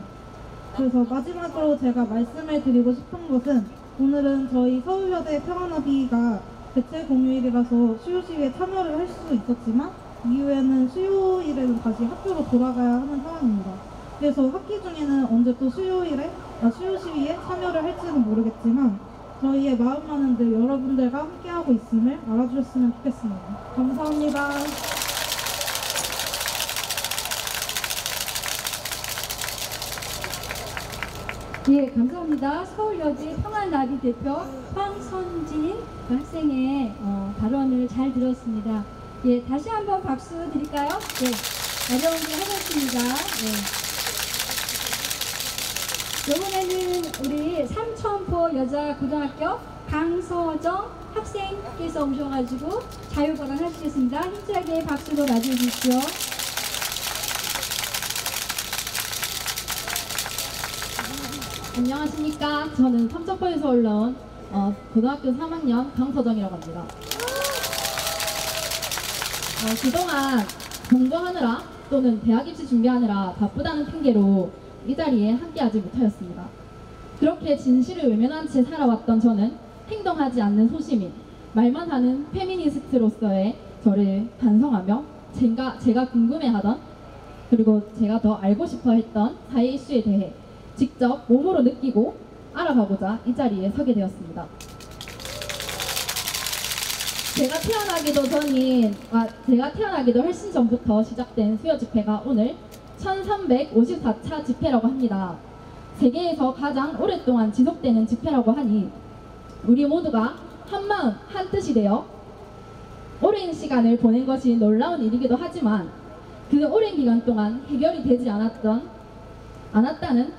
그래서 마지막으로 제가 말씀을 드리고 싶은 것은 오늘은 저희 서울여대 평화나비가 대체 공휴일이라서 수요 시위에 참여를 할 수 있었지만 이후에는 수요일에는 다시 학교로 돌아가야 하는 상황입니다. 그래서 학기 중에는 언제 또 수요 시위에 참여를 할지는 모르겠지만 저희의 마음만은 늘 여러분들과 함께하고 있음을 알아주셨으면 좋겠습니다. 감사합니다. 예, 감사합니다. 서울여대 평안나비 대표 황선진 학생의 발언을 잘 들었습니다. 예, 다시 한번 박수 드릴까요? 네, 어려운 일 하셨습니다. 네. 이번에는 우리 삼천포 여자고등학교 강서정 학생께서 오셔가지고 자유발언 하시겠습니다. 힘차게 박수로 맞이해주십시오. 안녕하십니까. 저는 삼천포에서 올라온 고등학교 3학년 강서정이라고 합니다. 그동안 공부하느라 또는 대학 입시 준비하느라 바쁘다는 핑계로 이 자리에 함께하지 못하였습니다. 그렇게 진실을 외면한 채 살아왔던 저는 행동하지 않는 소시민, 말만 하는 페미니스트로서의 저를 반성하며 제가 궁금해하던 그리고 제가 더 알고 싶어 했던 사회 이슈에 대해 직접 몸으로 느끼고 알아가고자 이 자리에 서게 되었습니다. 제가 태어나기도 훨씬 전부터 시작된 수요 집회가 오늘 1354차 집회라고 합니다. 세계에서 가장 오랫동안 지속되는 집회라고 하니 우리 모두가 한마음 한뜻이 되어 오랜 시간을 보낸 것이 놀라운 일이기도 하지만 그 오랜 기간 동안 해결이 되지 않았다는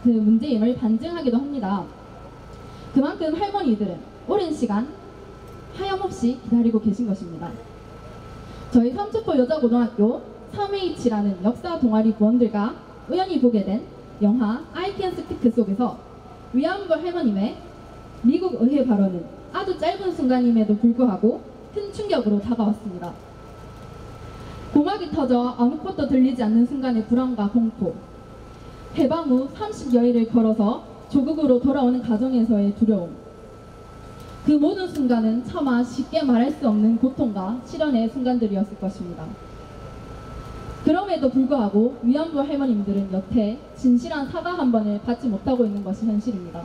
그 문제임을 반증하기도 합니다. 그만큼 할머니들은 오랜 시간 하염없이 기다리고 계신 것입니다. 저희 삼천포 여자고등학교 3H라는 역사 동아리 부원들과 우연히 보게 된 영화 I Can Speak 속에서 위안부 할머님의 미국 의회 발언은 아주 짧은 순간임에도 불구하고 큰 충격으로 다가왔습니다. 고막이 터져 아무것도 들리지 않는 순간의 불안과 공포, 해방 후 30여일을 걸어서 조국으로 돌아오는 과정에서의 두려움, 그 모든 순간은 차마 쉽게 말할 수 없는 고통과 시련의 순간들이었을 것입니다. 그럼에도 불구하고 위안부 할머님들은 여태 진실한 사과 한 번을 받지 못하고 있는 것이 현실입니다.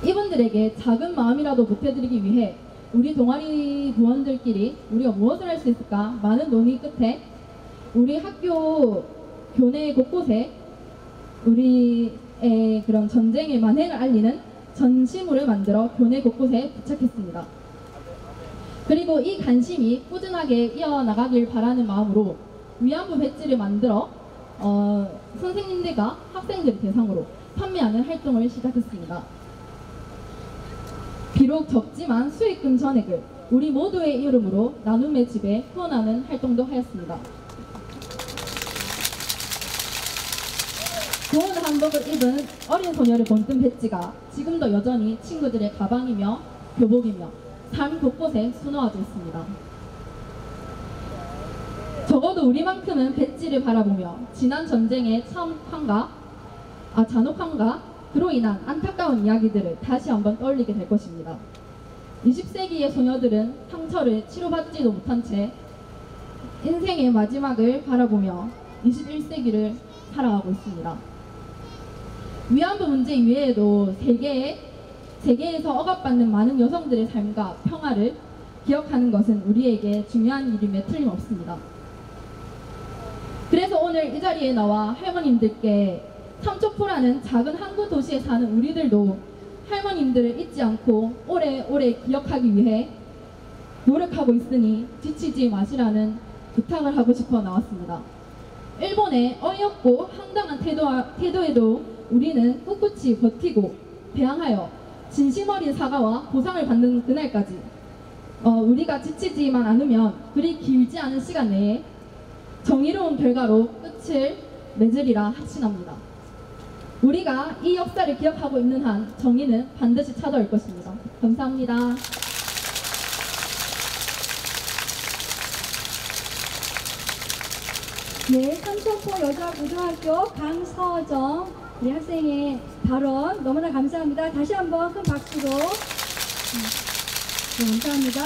이분들에게 작은 마음이라도 보태드리기 위해 우리 동아리 부원들끼리 우리가 무엇을 할 수 있을까 많은 논의 끝에 우리 학교 교내 곳곳에 우리의 그런 전쟁의 만행을 알리는 전시물을 만들어 교내 곳곳에 부착했습니다. 그리고 이 관심이 꾸준하게 이어나가길 바라는 마음으로 위안부 배지를 만들어 선생님들과 학생들 대상으로 판매하는 활동을 시작했습니다. 비록 적지만 수익금 전액을 우리 모두의 이름으로 나눔의 집에 후원하는 활동도 하였습니다. 좋은 한복을 입은 어린 소녀를 본뜬 배지가 지금도 여전히 친구들의 가방이며 교복이며 삶 곳곳에 수놓아져 있습니다. 적어도 우리만큼은 배지를 바라보며 지난 전쟁의 잔혹함과 그로 인한 안타까운 이야기들을 다시 한번 떠올리게 될 것입니다. 20세기의 소녀들은 상처를 치료받지도 못한 채 인생의 마지막을 바라보며 21세기를 살아가고 있습니다. 위안부 문제 이외에도 세계에서 억압받는 많은 여성들의 삶과 평화를 기억하는 것은 우리에게 중요한 일임에 틀림없습니다. 그래서 오늘 이 자리에 나와 할머님들께 삼천포라는 작은 항구 도시에 사는 우리들도 할머님들을 잊지 않고 오래오래 기억하기 위해 노력하고 있으니 지치지 마시라는 부탁을 하고 싶어 나왔습니다. 일본의 어이없고 황당한 태도에도 우리는 꿋꿋이 버티고 대항하여 진심 어린 사과와 보상을 받는 그날까지 우리가 지치지만 않으면 그리 길지 않은 시간 내에 정의로운 결과로 끝을 맺으리라 확신합니다. 우리가 이 역사를 기억하고 있는 한 정의는 반드시 찾아올 것입니다. 감사합니다. 네, 삼천포 여자고등학교 강서정 우리 학생의 발언 너무나 감사합니다. 다시 한번 큰 박수로 네, 감사합니다.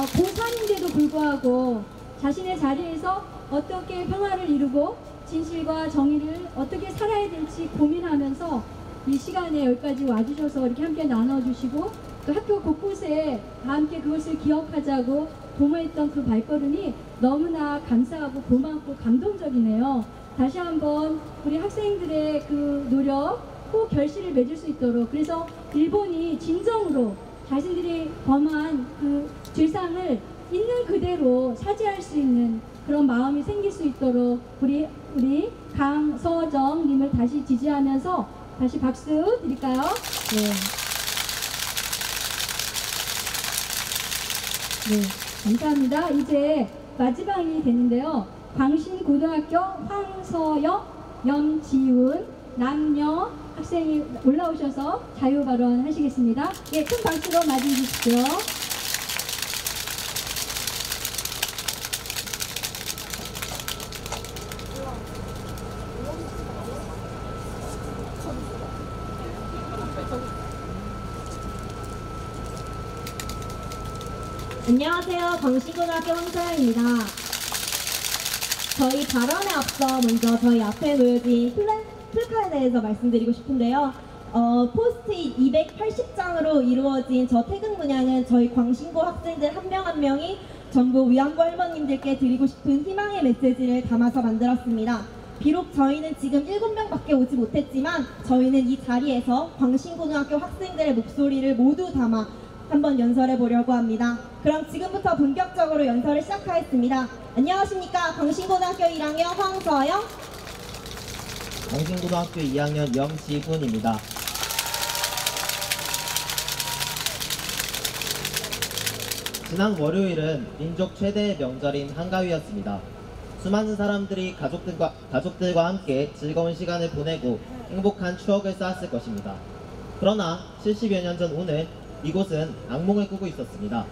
고3인데도 불구하고 자신의 자리에서 어떻게 평화를 이루고 진실과 정의를 어떻게 살아야 될지 고민하면서 이 시간에 여기까지 와주셔서 이렇게 함께 나눠주시고 또 학교 곳곳에 다 함께 그것을 기억하자고 도모했던 그 발걸음이 너무나 감사하고 고맙고 감동적이네요. 다시 한번 우리 학생들의 그 노력 꼭 결실을 맺을 수 있도록, 그래서 일본이 진정으로 자신들이 범한 그 죄상을 있는 그대로 사죄할 수 있는 그런 마음이 생길 수 있도록 우리 강서정님을 다시 지지하면서 다시 박수 드릴까요? 네. 네, 감사합니다. 이제 마지막이 되는데요. 광신고등학교 황서영, 염지훈, 남녀 학생이 올라오셔서 자유발언 하시겠습니다. 예, 큰 박수로 맞이해 주십시오. 안녕하세요. 광신고등학교 황서영입니다. 저희 발언에 앞서 먼저 저희 앞에 놓여진 플카에 대해서 말씀드리고 싶은데요. 포스트잇 280장으로 이루어진 저 태극 문양은 저희 광신고 학생들 한 명 한 명이 전부 위안부 할머님들께 드리고 싶은 희망의 메시지를 담아서 만들었습니다. 비록 저희는 지금 7명밖에 오지 못했지만 저희는 이 자리에서 광신고등학교 학생들의 목소리를 모두 담아 한번 연설해 보려고 합니다. 그럼 지금부터 본격적으로 연설을 시작하겠습니다. 안녕하십니까. 광신고등학교 1학년 황서영, 광신고등학교 2학년 염지훈입니다. 지난 월요일은 민족 최대의 명절인 한가위였습니다. 수많은 사람들이 가족들과 함께 즐거운 시간을 보내고 행복한 추억을 쌓았을 것입니다. 그러나 70여 년 전 오늘 이곳은 악몽을 꾸고 있었습니다.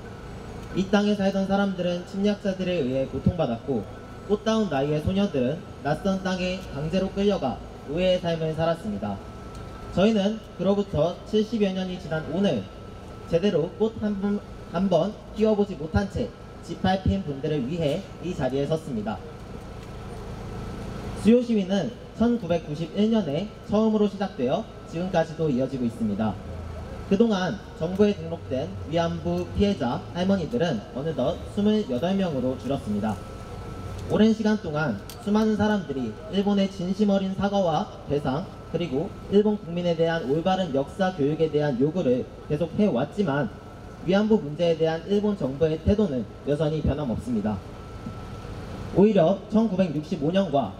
이 땅에 살던 사람들은 침략자들에 의해 고통받았고 꽃다운 나이의 소녀들은 낯선 땅에 강제로 끌려가 노예의 삶을 살았습니다. 저희는 그로부터 70여 년이 지난 오늘 제대로 꽃 한 번 피워보지 못한 채 짓밟힌 분들을 위해 이 자리에 섰습니다. 수요시위는 1991년에 처음으로 시작되어 지금까지도 이어지고 있습니다. 그동안 정부에 등록된 위안부 피해자 할머니들은 어느덧 28명으로 줄었습니다. 오랜 시간 동안 수많은 사람들이 일본의 진심 어린 사과와 배상, 그리고 일본 국민에 대한 올바른 역사 교육에 대한 요구를 계속 해왔지만 위안부 문제에 대한 일본 정부의 태도는 여전히 변함없습니다. 오히려 1965년과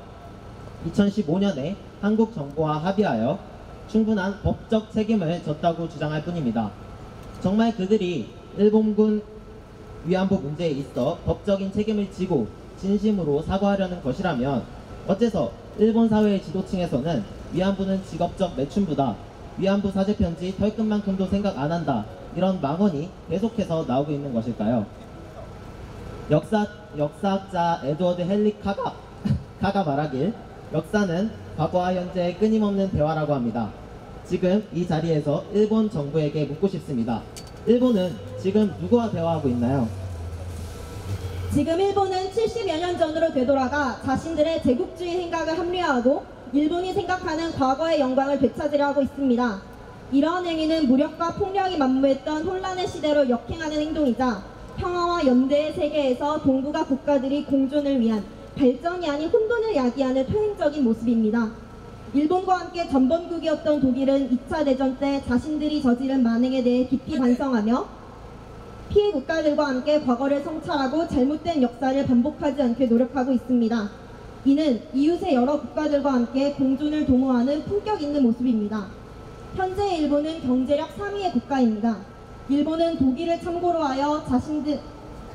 2015년에 한국 정부와 합의하여 충분한 법적 책임을 졌다고 주장할 뿐입니다. 정말 그들이 일본군 위안부 문제에 있어 법적인 책임을 지고 진심으로 사과하려는 것이라면 어째서 일본 사회의 지도층에서는 위안부는 직업적 매춘부다, 위안부 사죄편지 털끝만큼도 생각 안 한다, 이런 망언이 계속해서 나오고 있는 것일까요? 역사학자 에드워드 헨리 카가 말하길 역사는 과거와 현재의 끊임없는 대화라고 합니다. 지금 이 자리에서 일본 정부에게 묻고 싶습니다. 일본은 지금 누구와 대화하고 있나요? 지금 일본은 70여 년 전으로 되돌아가 자신들의 제국주의 생각을 합리화하고 일본이 생각하는 과거의 영광을 되찾으려 하고 있습니다. 이러한 행위는 무력과 폭력이 만무했던 혼란의 시대로 역행하는 행동이자 평화와 연대의 세계에서 동북아 국가들이 공존을 위한 발전이 아닌 혼돈을 야기하는 퇴행적인 모습입니다. 일본과 함께 전범국이었던 독일은 2차 대전 때 자신들이 저지른 만행에 대해 깊이 반성하며 피해 국가들과 함께 과거를 성찰하고 잘못된 역사를 반복하지 않게 노력하고 있습니다. 이는 이웃의 여러 국가들과 함께 공존을 도모하는 품격 있는 모습입니다. 현재 일본은 경제력 3위의 국가입니다. 일본은 독일을 참고로 하여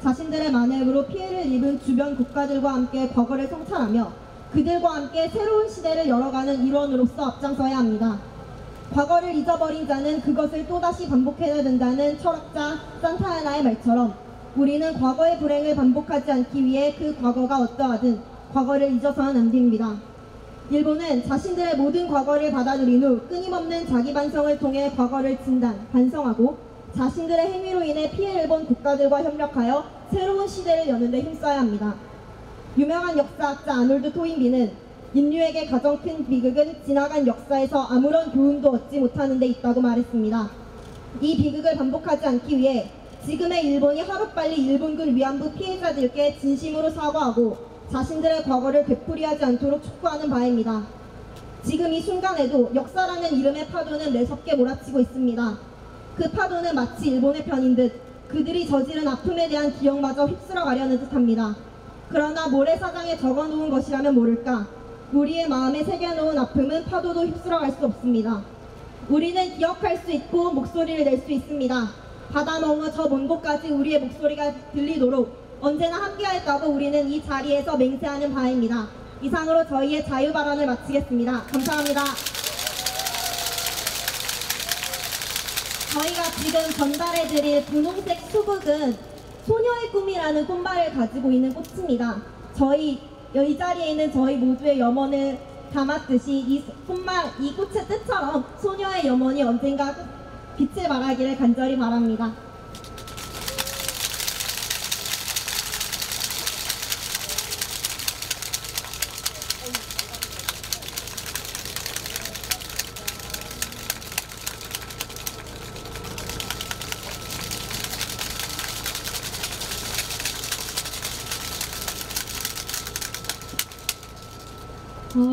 자신들의 만행으로 피해를 입은 주변 국가들과 함께 과거를 성찰하며 그들과 함께 새로운 시대를 열어가는 일원으로서 앞장서야 합니다. 과거를 잊어버린 자는 그것을 또다시 반복해야 된다는 철학자 산타하나의 말처럼 우리는 과거의 불행을 반복하지 않기 위해 그 과거가 어떠하든 과거를 잊어서는 안 됩니다. 일본은 자신들의 모든 과거를 받아들인 후 끊임없는 자기 반성을 통해 과거를 진단, 반성하고 자신들의 행위로 인해 피해를 본 국가들과 협력하여 새로운 시대를 여는 데 힘써야 합니다. 유명한 역사학자 아놀드 토인비는 인류에게 가장 큰 비극은 지나간 역사에서 아무런 교훈도 얻지 못하는 데 있다고 말했습니다. 이 비극을 반복하지 않기 위해 지금의 일본이 하루빨리 일본군 위안부 피해자들께 진심으로 사과하고 자신들의 과거를 되풀이하지 않도록 촉구하는 바입니다. 지금 이 순간에도 역사라는 이름의 파도는 매섭게 몰아치고 있습니다. 그 파도는 마치 일본의 편인 듯 그들이 저지른 아픔에 대한 기억마저 휩쓸어 가려는 듯합니다. 그러나 모래사장에 적어놓은 것이라면 모를까? 우리의 마음에 새겨놓은 아픔은 파도도 휩쓸어 갈 수 없습니다. 우리는 기억할 수 있고 목소리를 낼 수 있습니다. 바다 넘어 저 먼 곳까지 우리의 목소리가 들리도록 언제나 함께하겠다고 우리는 이 자리에서 맹세하는 바입니다. 이상으로 저희의 자유발언을 마치겠습니다. 감사합니다. 저희가 지금 전달해드릴 분홍색 수국은 소녀의 꿈이라는 꽃말을 가지고 있는 꽃입니다. 이 자리에 있는 저희 모두의 염원을 담았듯이 이 꽃의 뜻처럼 소녀의 염원이 언젠가 빛을 발하기를 간절히 바랍니다.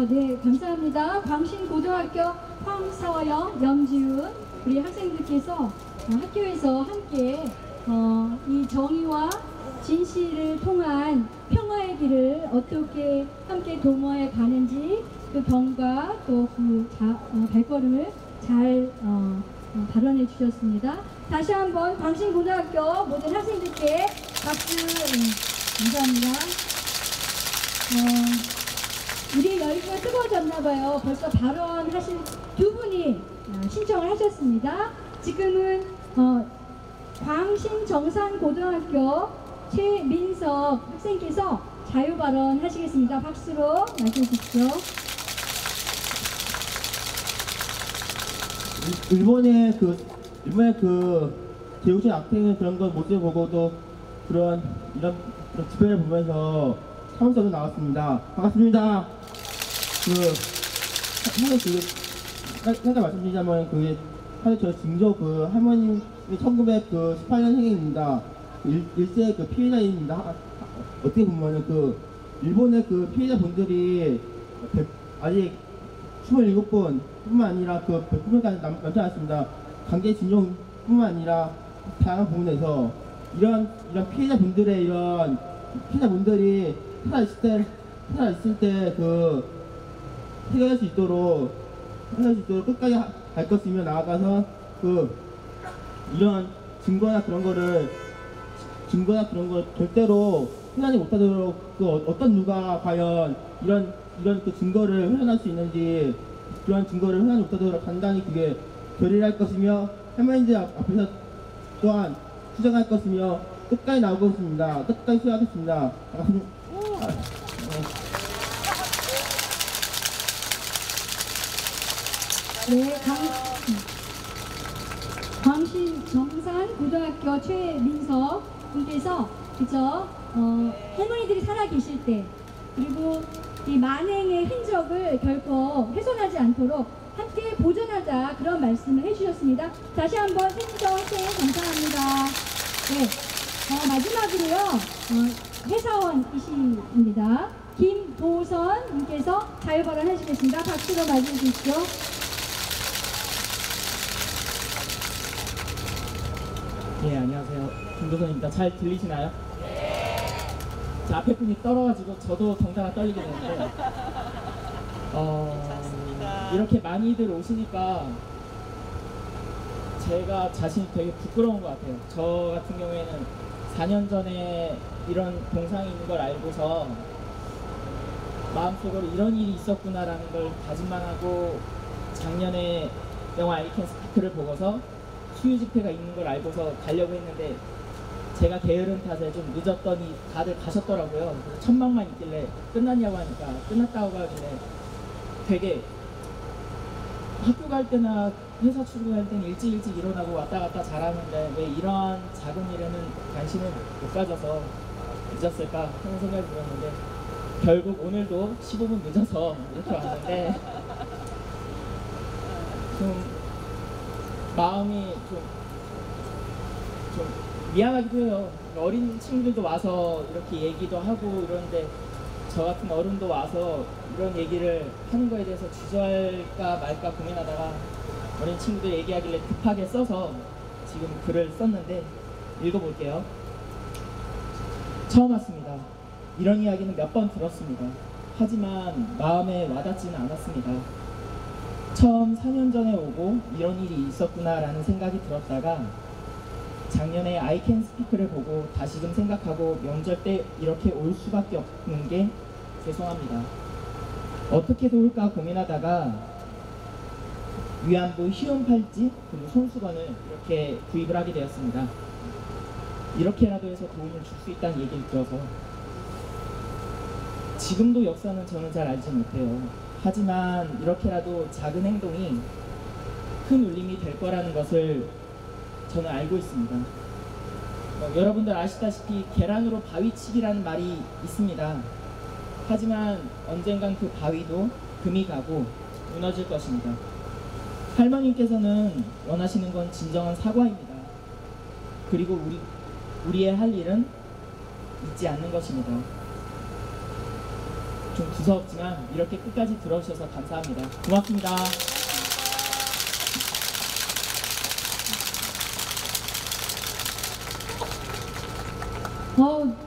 네, 감사합니다. 광신고등학교 황서영, 염지훈 우리 학생들께서 학교에서 함께 이 정의와 진실을 통한 평화의 길을 어떻게 함께 도모해 가는지 그 경과 또 그 발걸음을 잘 발언해 주셨습니다. 다시 한번 광신고등학교 모든 학생들께 박수 감사합니다. 우리 열기가 뜨거워졌나봐요. 벌써 발언하신 두 분이 신청을 하셨습니다. 지금은 광신정산고등학교 최민석 학생께서 자유발언 하시겠습니다. 박수로 맞춰주십시오. 일본의 제국주의 악행의 그런 걸 모습을 보고도 이런 집회를 보면서 참을성이 나왔습니다. 반갑습니다. 살짝 말씀드리자면 사실 저 징조 할머님이 1918년생입니다. 일제 피해자입니다. 어떻게 보면은 일본의 피해자분들이 아직 27분뿐만 아니라 100분까지 남지 않았습니다. 강제 징용뿐만 아니라 다양한 부분에서 이런 피해자분들이 살아있을 때 해결할 수 있도록 끝까지 갈 것이며 나아가서 이런 증거나 그런 걸 절대로 회원이 못하도록 어떤 누가 과연 이런 증거를 회원할 수 있는지 그런 증거를 회원이 못하도록 간단히 그게 결의를 할 것이며 할머니들 앞에서 또한 수정할 것이며 끝까지 나오겠습니다. 끝까지 수행하겠습니다. 네, 광신정산고등학교 최민석 분께서 그죠? 할머니들이 살아계실 때 그리고 이 만행의 흔적을 결코 훼손하지 않도록 함께 보존하자 그런 말씀을 해주셨습니다. 다시 한번 최민석 학생 감사합니다. 네, 마지막으로요 회사원이십니다. 김도선 님께서 자유발언 하시겠습니다. 박수로 맞이해주십시오. 예, 안녕하세요. 김도선입니다. 잘 들리시나요? 네. 자, 앞에 분이 떨어가지고 저도 덩달아 떨리게 되는데 이렇게 많이들 오시니까 제가 자신이 되게 부끄러운 것 같아요. 저 같은 경우에는 4년 전에 이런 동상이 있는 걸 알고서 마음속으로 이런 일이 있었구나라는 걸 다짐만 하고 작년에 영화 I Can Speak를 보고서 수유 집회가 있는 걸 알고서 가려고 했는데 제가 게으른 탓에 좀 늦었더니 다들 가셨더라고요. 그래서 천막만 있길래 끝났냐고 하니까 끝났다고 하길래 되게 학교 갈 때나 회사 출근할 때는 일찍 일어나고 왔다 갔다 잘하는데 왜 이러한 작은 일에는 관심을 못 가져서 늦었을까 하는 생각이 들었는데 결국 오늘도 15분 늦어서 이렇게 왔는데 좀 마음이 좀 미안하기도 해요. 어린 친구들도 와서 이렇게 얘기도 하고 이러는데 저 같은 어른도 와서 이런 얘기를 하는 거에 대해서 주저할까 말까 고민하다가 어린 친구들 얘기하길래 급하게 써서 지금 글을 썼는데 읽어볼게요. 처음 왔습니다. 이런 이야기는 몇 번 들었습니다. 하지만 마음에 와닿지는 않았습니다. 처음 4년 전에 오고 이런 일이 있었구나 라는 생각이 들었다가 작년에 I Can Speak를 보고 다시금 생각하고 명절 때 이렇게 올 수밖에 없는 게 죄송합니다. 어떻게 도울까 고민하다가 위안부 희원 팔찌 그리고 손수건을 이렇게 구입을 하게 되었습니다. 이렇게라도 해서 도움을 줄 수 있다는 얘기를 들어서 지금도 역사는 저는 잘 알지 못해요. 하지만 이렇게라도 작은 행동이 큰 울림이 될 거라는 것을 저는 알고 있습니다. 여러분들 아시다시피 계란으로 바위치기라는 말이 있습니다. 하지만 언젠간 그 바위도 금이 가고 무너질 것입니다. 할머님께서는 원하시는 건 진정한 사과입니다. 그리고 우리의 할 일은 잊지 않는 것입니다. 좀 두서없지만 이렇게 끝까지 들어주셔서 감사합니다. 고맙습니다.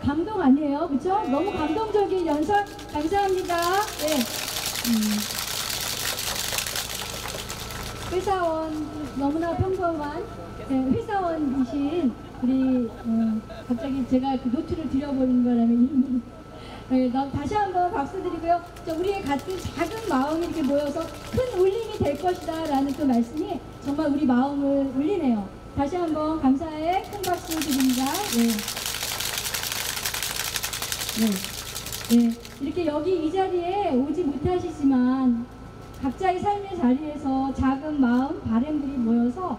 감동 아니에요? 그쵸? 너무 감동적인 연설 감사합니다. 네. 회사원, 너무나 평범한 회사원이신 우리 갑자기 제가 그 노트를 드려버린 거라면 네, 다시 한번 박수 드리고요. 우리의 같은 작은 마음이 이렇게 모여서 큰 울림이 될 것이다 라는 그 말씀이 정말 우리 마음을 울리네요. 다시 한번 감사의 큰 박수 드립니다. 네. 네. 이렇게 여기 이 자리에 오지 못하시지만 각자의 삶의 자리에서 작은 마음, 바람들이 모여서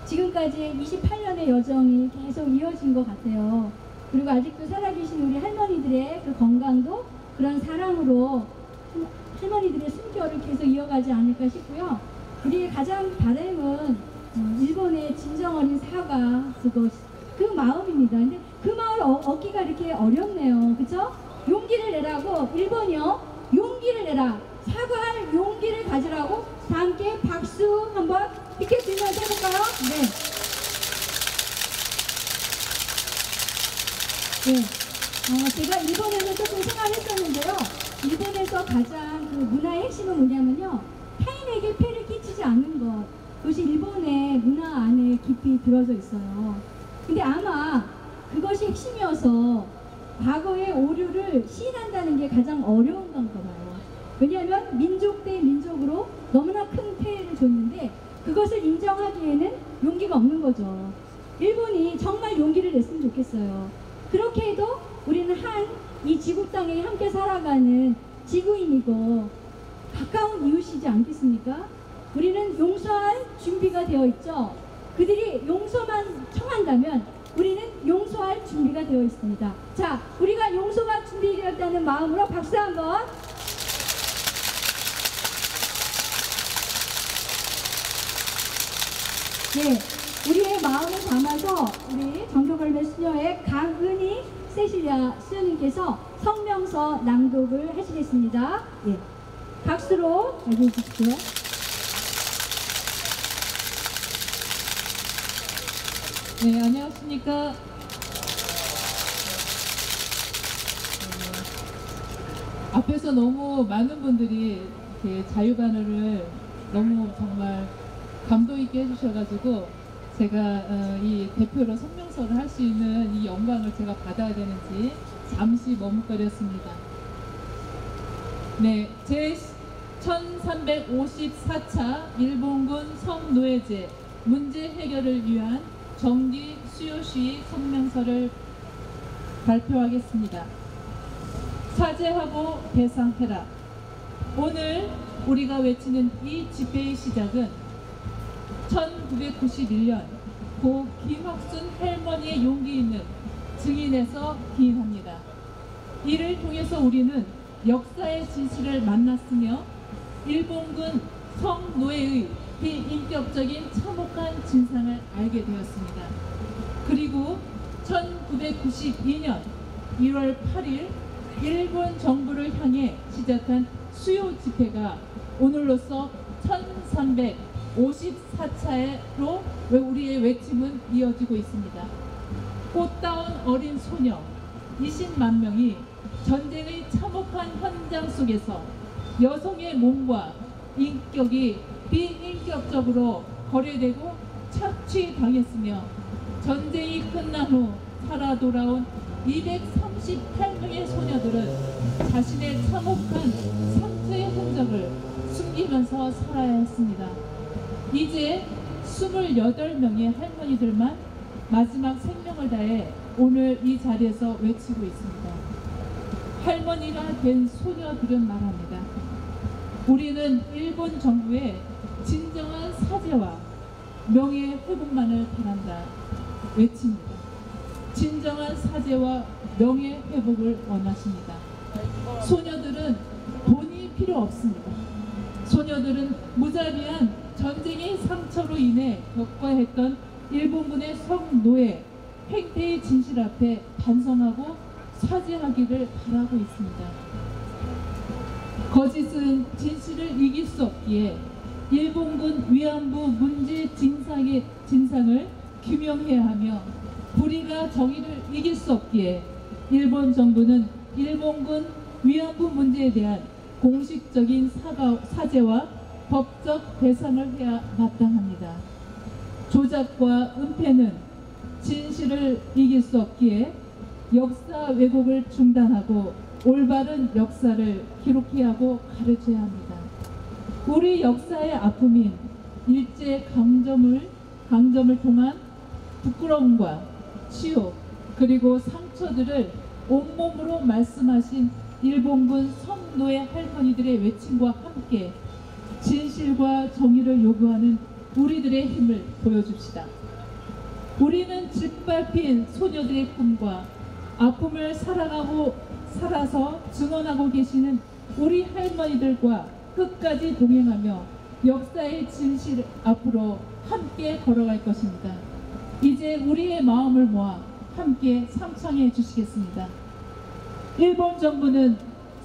지금까지 28년의 여정이 계속 이어진 것 같아요. 그리고 아직도 살아계신 우리 할머니들의 그 건강도 그런 사랑으로 할머니들의 숨결을 계속 이어가지 않을까 싶고요. 우리의 가장 바람은 일본의 진정 어린 사과 그 마음입니다. 근데 그 마음을 얻기가 이렇게 어렵네요. 그쵸? 용기를 내라고 일본이요. 용기를 내라. 사과할 용기를 가지라고 다 함께 박수 한번 이렇게 들면서 해볼까요? 네. 제가 일본에서 조금 생활했었는데요. 일본에서 가장 그 문화의 핵심은 뭐냐면요. 타인에게 폐를 끼치지 않는 것. 그것이 일본의 문화 안에 깊이 들어져 있어요. 근데 아마 그것이 핵심이어서 과거의 오류를 시인한다는 게 가장 어려운 건가 봐요. 왜냐하면 민족 대 민족으로 너무나 큰 폐해를 줬는데 그것을 인정하기에는 용기가 없는 거죠. 일본이 정말 용기를 냈으면 좋겠어요. 그렇게 해도 우리는 이 지구 땅에 함께 살아가는 지구인이고 가까운 이웃이지 않겠습니까? 우리는 용서할 준비가 되어 있죠. 그들이 용서만 청한다면 우리는 용서할 준비가 되어 있습니다. 자, 우리가 용서가 준비되었다는 마음으로 박수 한번. 네, 우리의 마음을 담아서 우리 정교걸매 수녀의 강은희 세실리아 수녀님께서 성명서 낭독을 하시겠습니다. 예, 박수로 맞이해 주십시오. 네, 안녕하십니까. 앞에서 너무 많은 분들이 이렇게 자유반어를 너무 정말 감동 있게 해주셔가지고 제가 이 대표로 성명서를 할 수 있는 이 영광을 제가 받아야 되는지 잠시 머뭇거렸습니다. 네, 제 1354차 일본군 성노예제 문제 해결을 위한 정기 수요 시위 성명서를 발표하겠습니다. 사죄하고 배상해라. 오늘 우리가 외치는 이 집회의 시작은 1991년 고 김학순 할머니의 용기 있는 증인에서 기인합니다. 이를 통해서 우리는 역사의 진실을 만났으며 일본군 성노예의 비인격적인 참혹한 진상을 알게 되었습니다. 그리고 1992년 1월 8일 일본 정부를 향해 시작한 수요 집회가 오늘로써 1354차로 우리의 외침은 이어지고 있습니다. 꽃다운 어린 소녀 20만 명이 전쟁의 참혹한 현장 속에서 여성의 몸과 인격이 비인격적으로 거래되고 착취당했으며 전쟁이 끝난 후 살아 돌아온 238명의 소녀들은 자신의 참혹한 상처의 흔적을 숨기면서 살아야 했습니다. 이제 28명의 할머니들만 마지막 생명을 다해 오늘 이 자리에서 외치고 있습니다. 할머니가 된 소녀들은 말합니다. 우리는 일본 정부의 진정한 사죄와 명예 회복만을 바란다 외칩니다. 진정한 사죄와 명예 회복을 원하십니다. 소녀들은 돈이 필요 없습니다. 소녀들은 무자비한 전쟁의 상처로 인해 겪어야 했던 일본군의 성노예 행태의 진실 앞에 반성하고 사죄하기를 바라고 있습니다. 거짓은 진실을 이길 수 없기에 일본군 위안부 문제 진상을 규명해야 하며 불의가 정의를 이길 수 없기에 일본 정부는 일본군 위안부 문제에 대한 공식적인 사죄와 법적 배상을 해야 마땅합니다. 조작과 은폐는 진실을 이길 수 없기에 역사 왜곡을 중단하고 올바른 역사를 기록해야 하고 가르쳐야 합니다. 우리 역사의 아픔인 일제 강점을 통한 부끄러움과 치욕 그리고 상처들을 온몸으로 말씀하신 일본군 성노예 할머니들의 외침과 함께 진실과 정의를 요구하는 우리들의 힘을 보여줍시다. 우리는 짓밟힌 소녀들의 꿈과 아픔을 살아서 증언하고 계시는 우리 할머니들과 끝까지 동행하며 역사의 진실 앞으로 함께 걸어갈 것입니다. 이제 우리의 마음을 모아 함께 상창해 주시겠습니다. 일본 정부는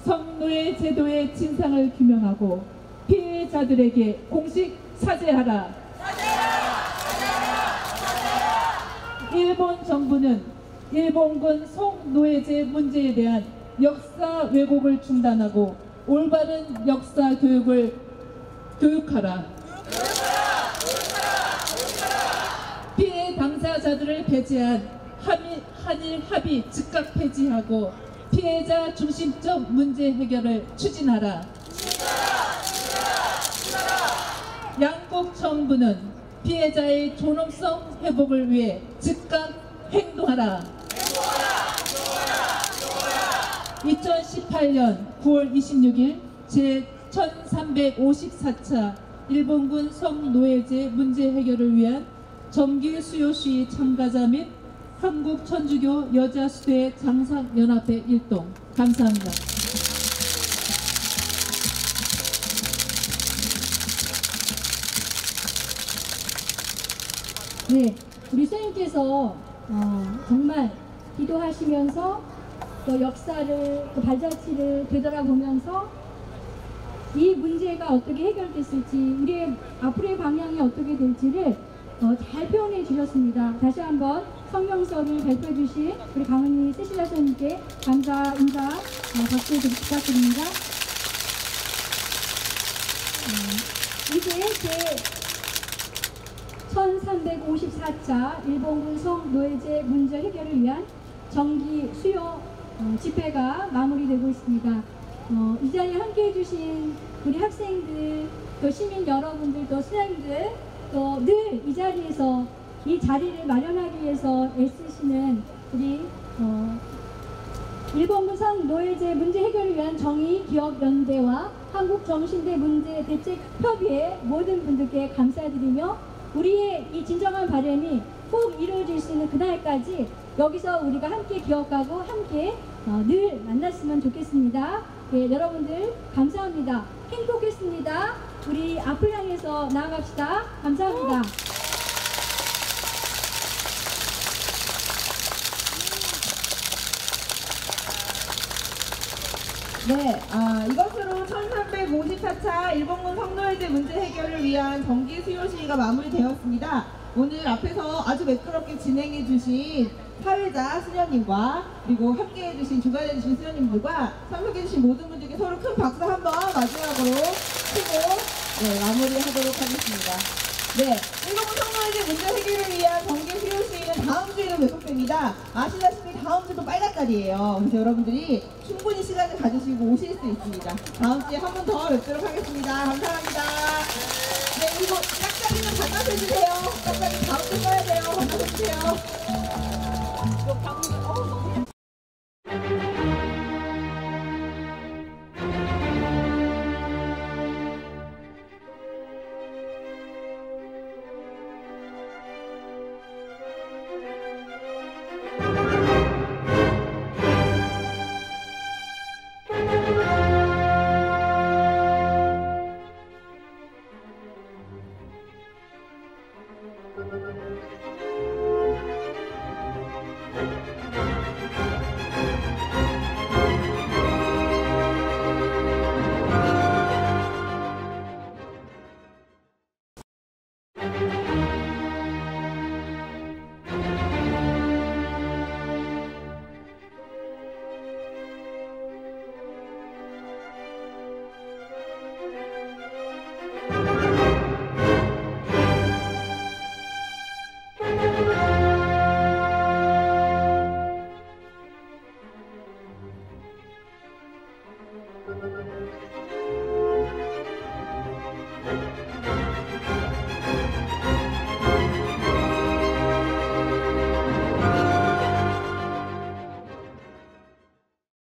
성노예 제도의 진상을 규명하고 피해자들에게 공식 사죄하라. 일본 정부는 일본군 성노예제 문제에 대한 역사 왜곡을 중단하고 올바른 역사 교육하라. 피해 당사자들을 배제한 한일 합의 즉각 폐지하고 피해자 중심적 문제 해결을 추진하라. 양국 정부는 피해자의 존엄성 회복을 위해 즉각 행동하라. 2018년 9월 26일 제1354차 일본군 성노예제 문제 해결을 위한 정기 수요 시위 참가자 및 한국 천주교 여자수대 장사연합회 일동 감사합니다. 네, 우리 선생님께서 정말 기도하시면서 또 역사를 또 발자취를 되돌아보면서 이 문제가 어떻게 해결됐을지 우리의 앞으로의 방향이 어떻게 될지를 잘 표현해 주셨습니다. 다시 한번 성명서를 발표해 주신 우리 강은희 세실라 선생님께 감사 인사 박수 부탁드립니다. 이제 제1354차 일본군 성노예제 문제 해결을 위한 정기 수요 집회가 마무리되고 있습니다. 이 자리에 함께 해주신 우리 학생들, 또 시민 여러분들, 또 수장님들, 또 늘 이 자리에서 이 자리를 마련하기 위해서 애쓰시는 우리 일본군 성노예제 문제 해결을 위한 정의기억연대와 한국정신대 문제 대책협의회 모든 분들께 감사드리며 우리의 이 진정한 바람이 꼭 이루어질 수 있는 그날까지 여기서 우리가 함께 기억하고 함께 늘 만났으면 좋겠습니다. 네, 여러분들 감사합니다. 행복했습니다. 우리 앞을 향해서 나아갑시다. 감사합니다. 네, 이것으로 1354차 일본군 성노예제 문제 해결을 위한 정기 수요 시위가 마무리되었습니다. 오늘 앞에서 아주 매끄럽게 진행해주신 사회자 수녀님과 그리고 함께해주신 주관해주신 수녀님들과 참석해주신 모든 분들께 서로 큰 박수 한번 마지막으로 치고 마무리하도록 하겠습니다. 네, 일본군 성노예제 문제 해결을 위한 정기 수요 시위는 다음 주에도 계속됩니다. 아시다시피 다음 주도 빨간 날이에요. 그래서 여러분들이 충분히 시간을 가지시고 오실 수 있습니다. 다음 주에 한 번 더 뵙도록 하겠습니다. 감사합니다. 네, 그리고 짝짝이는 반납해주세요. 짝짝이 다음 주 써야 돼요. 반납해주세요.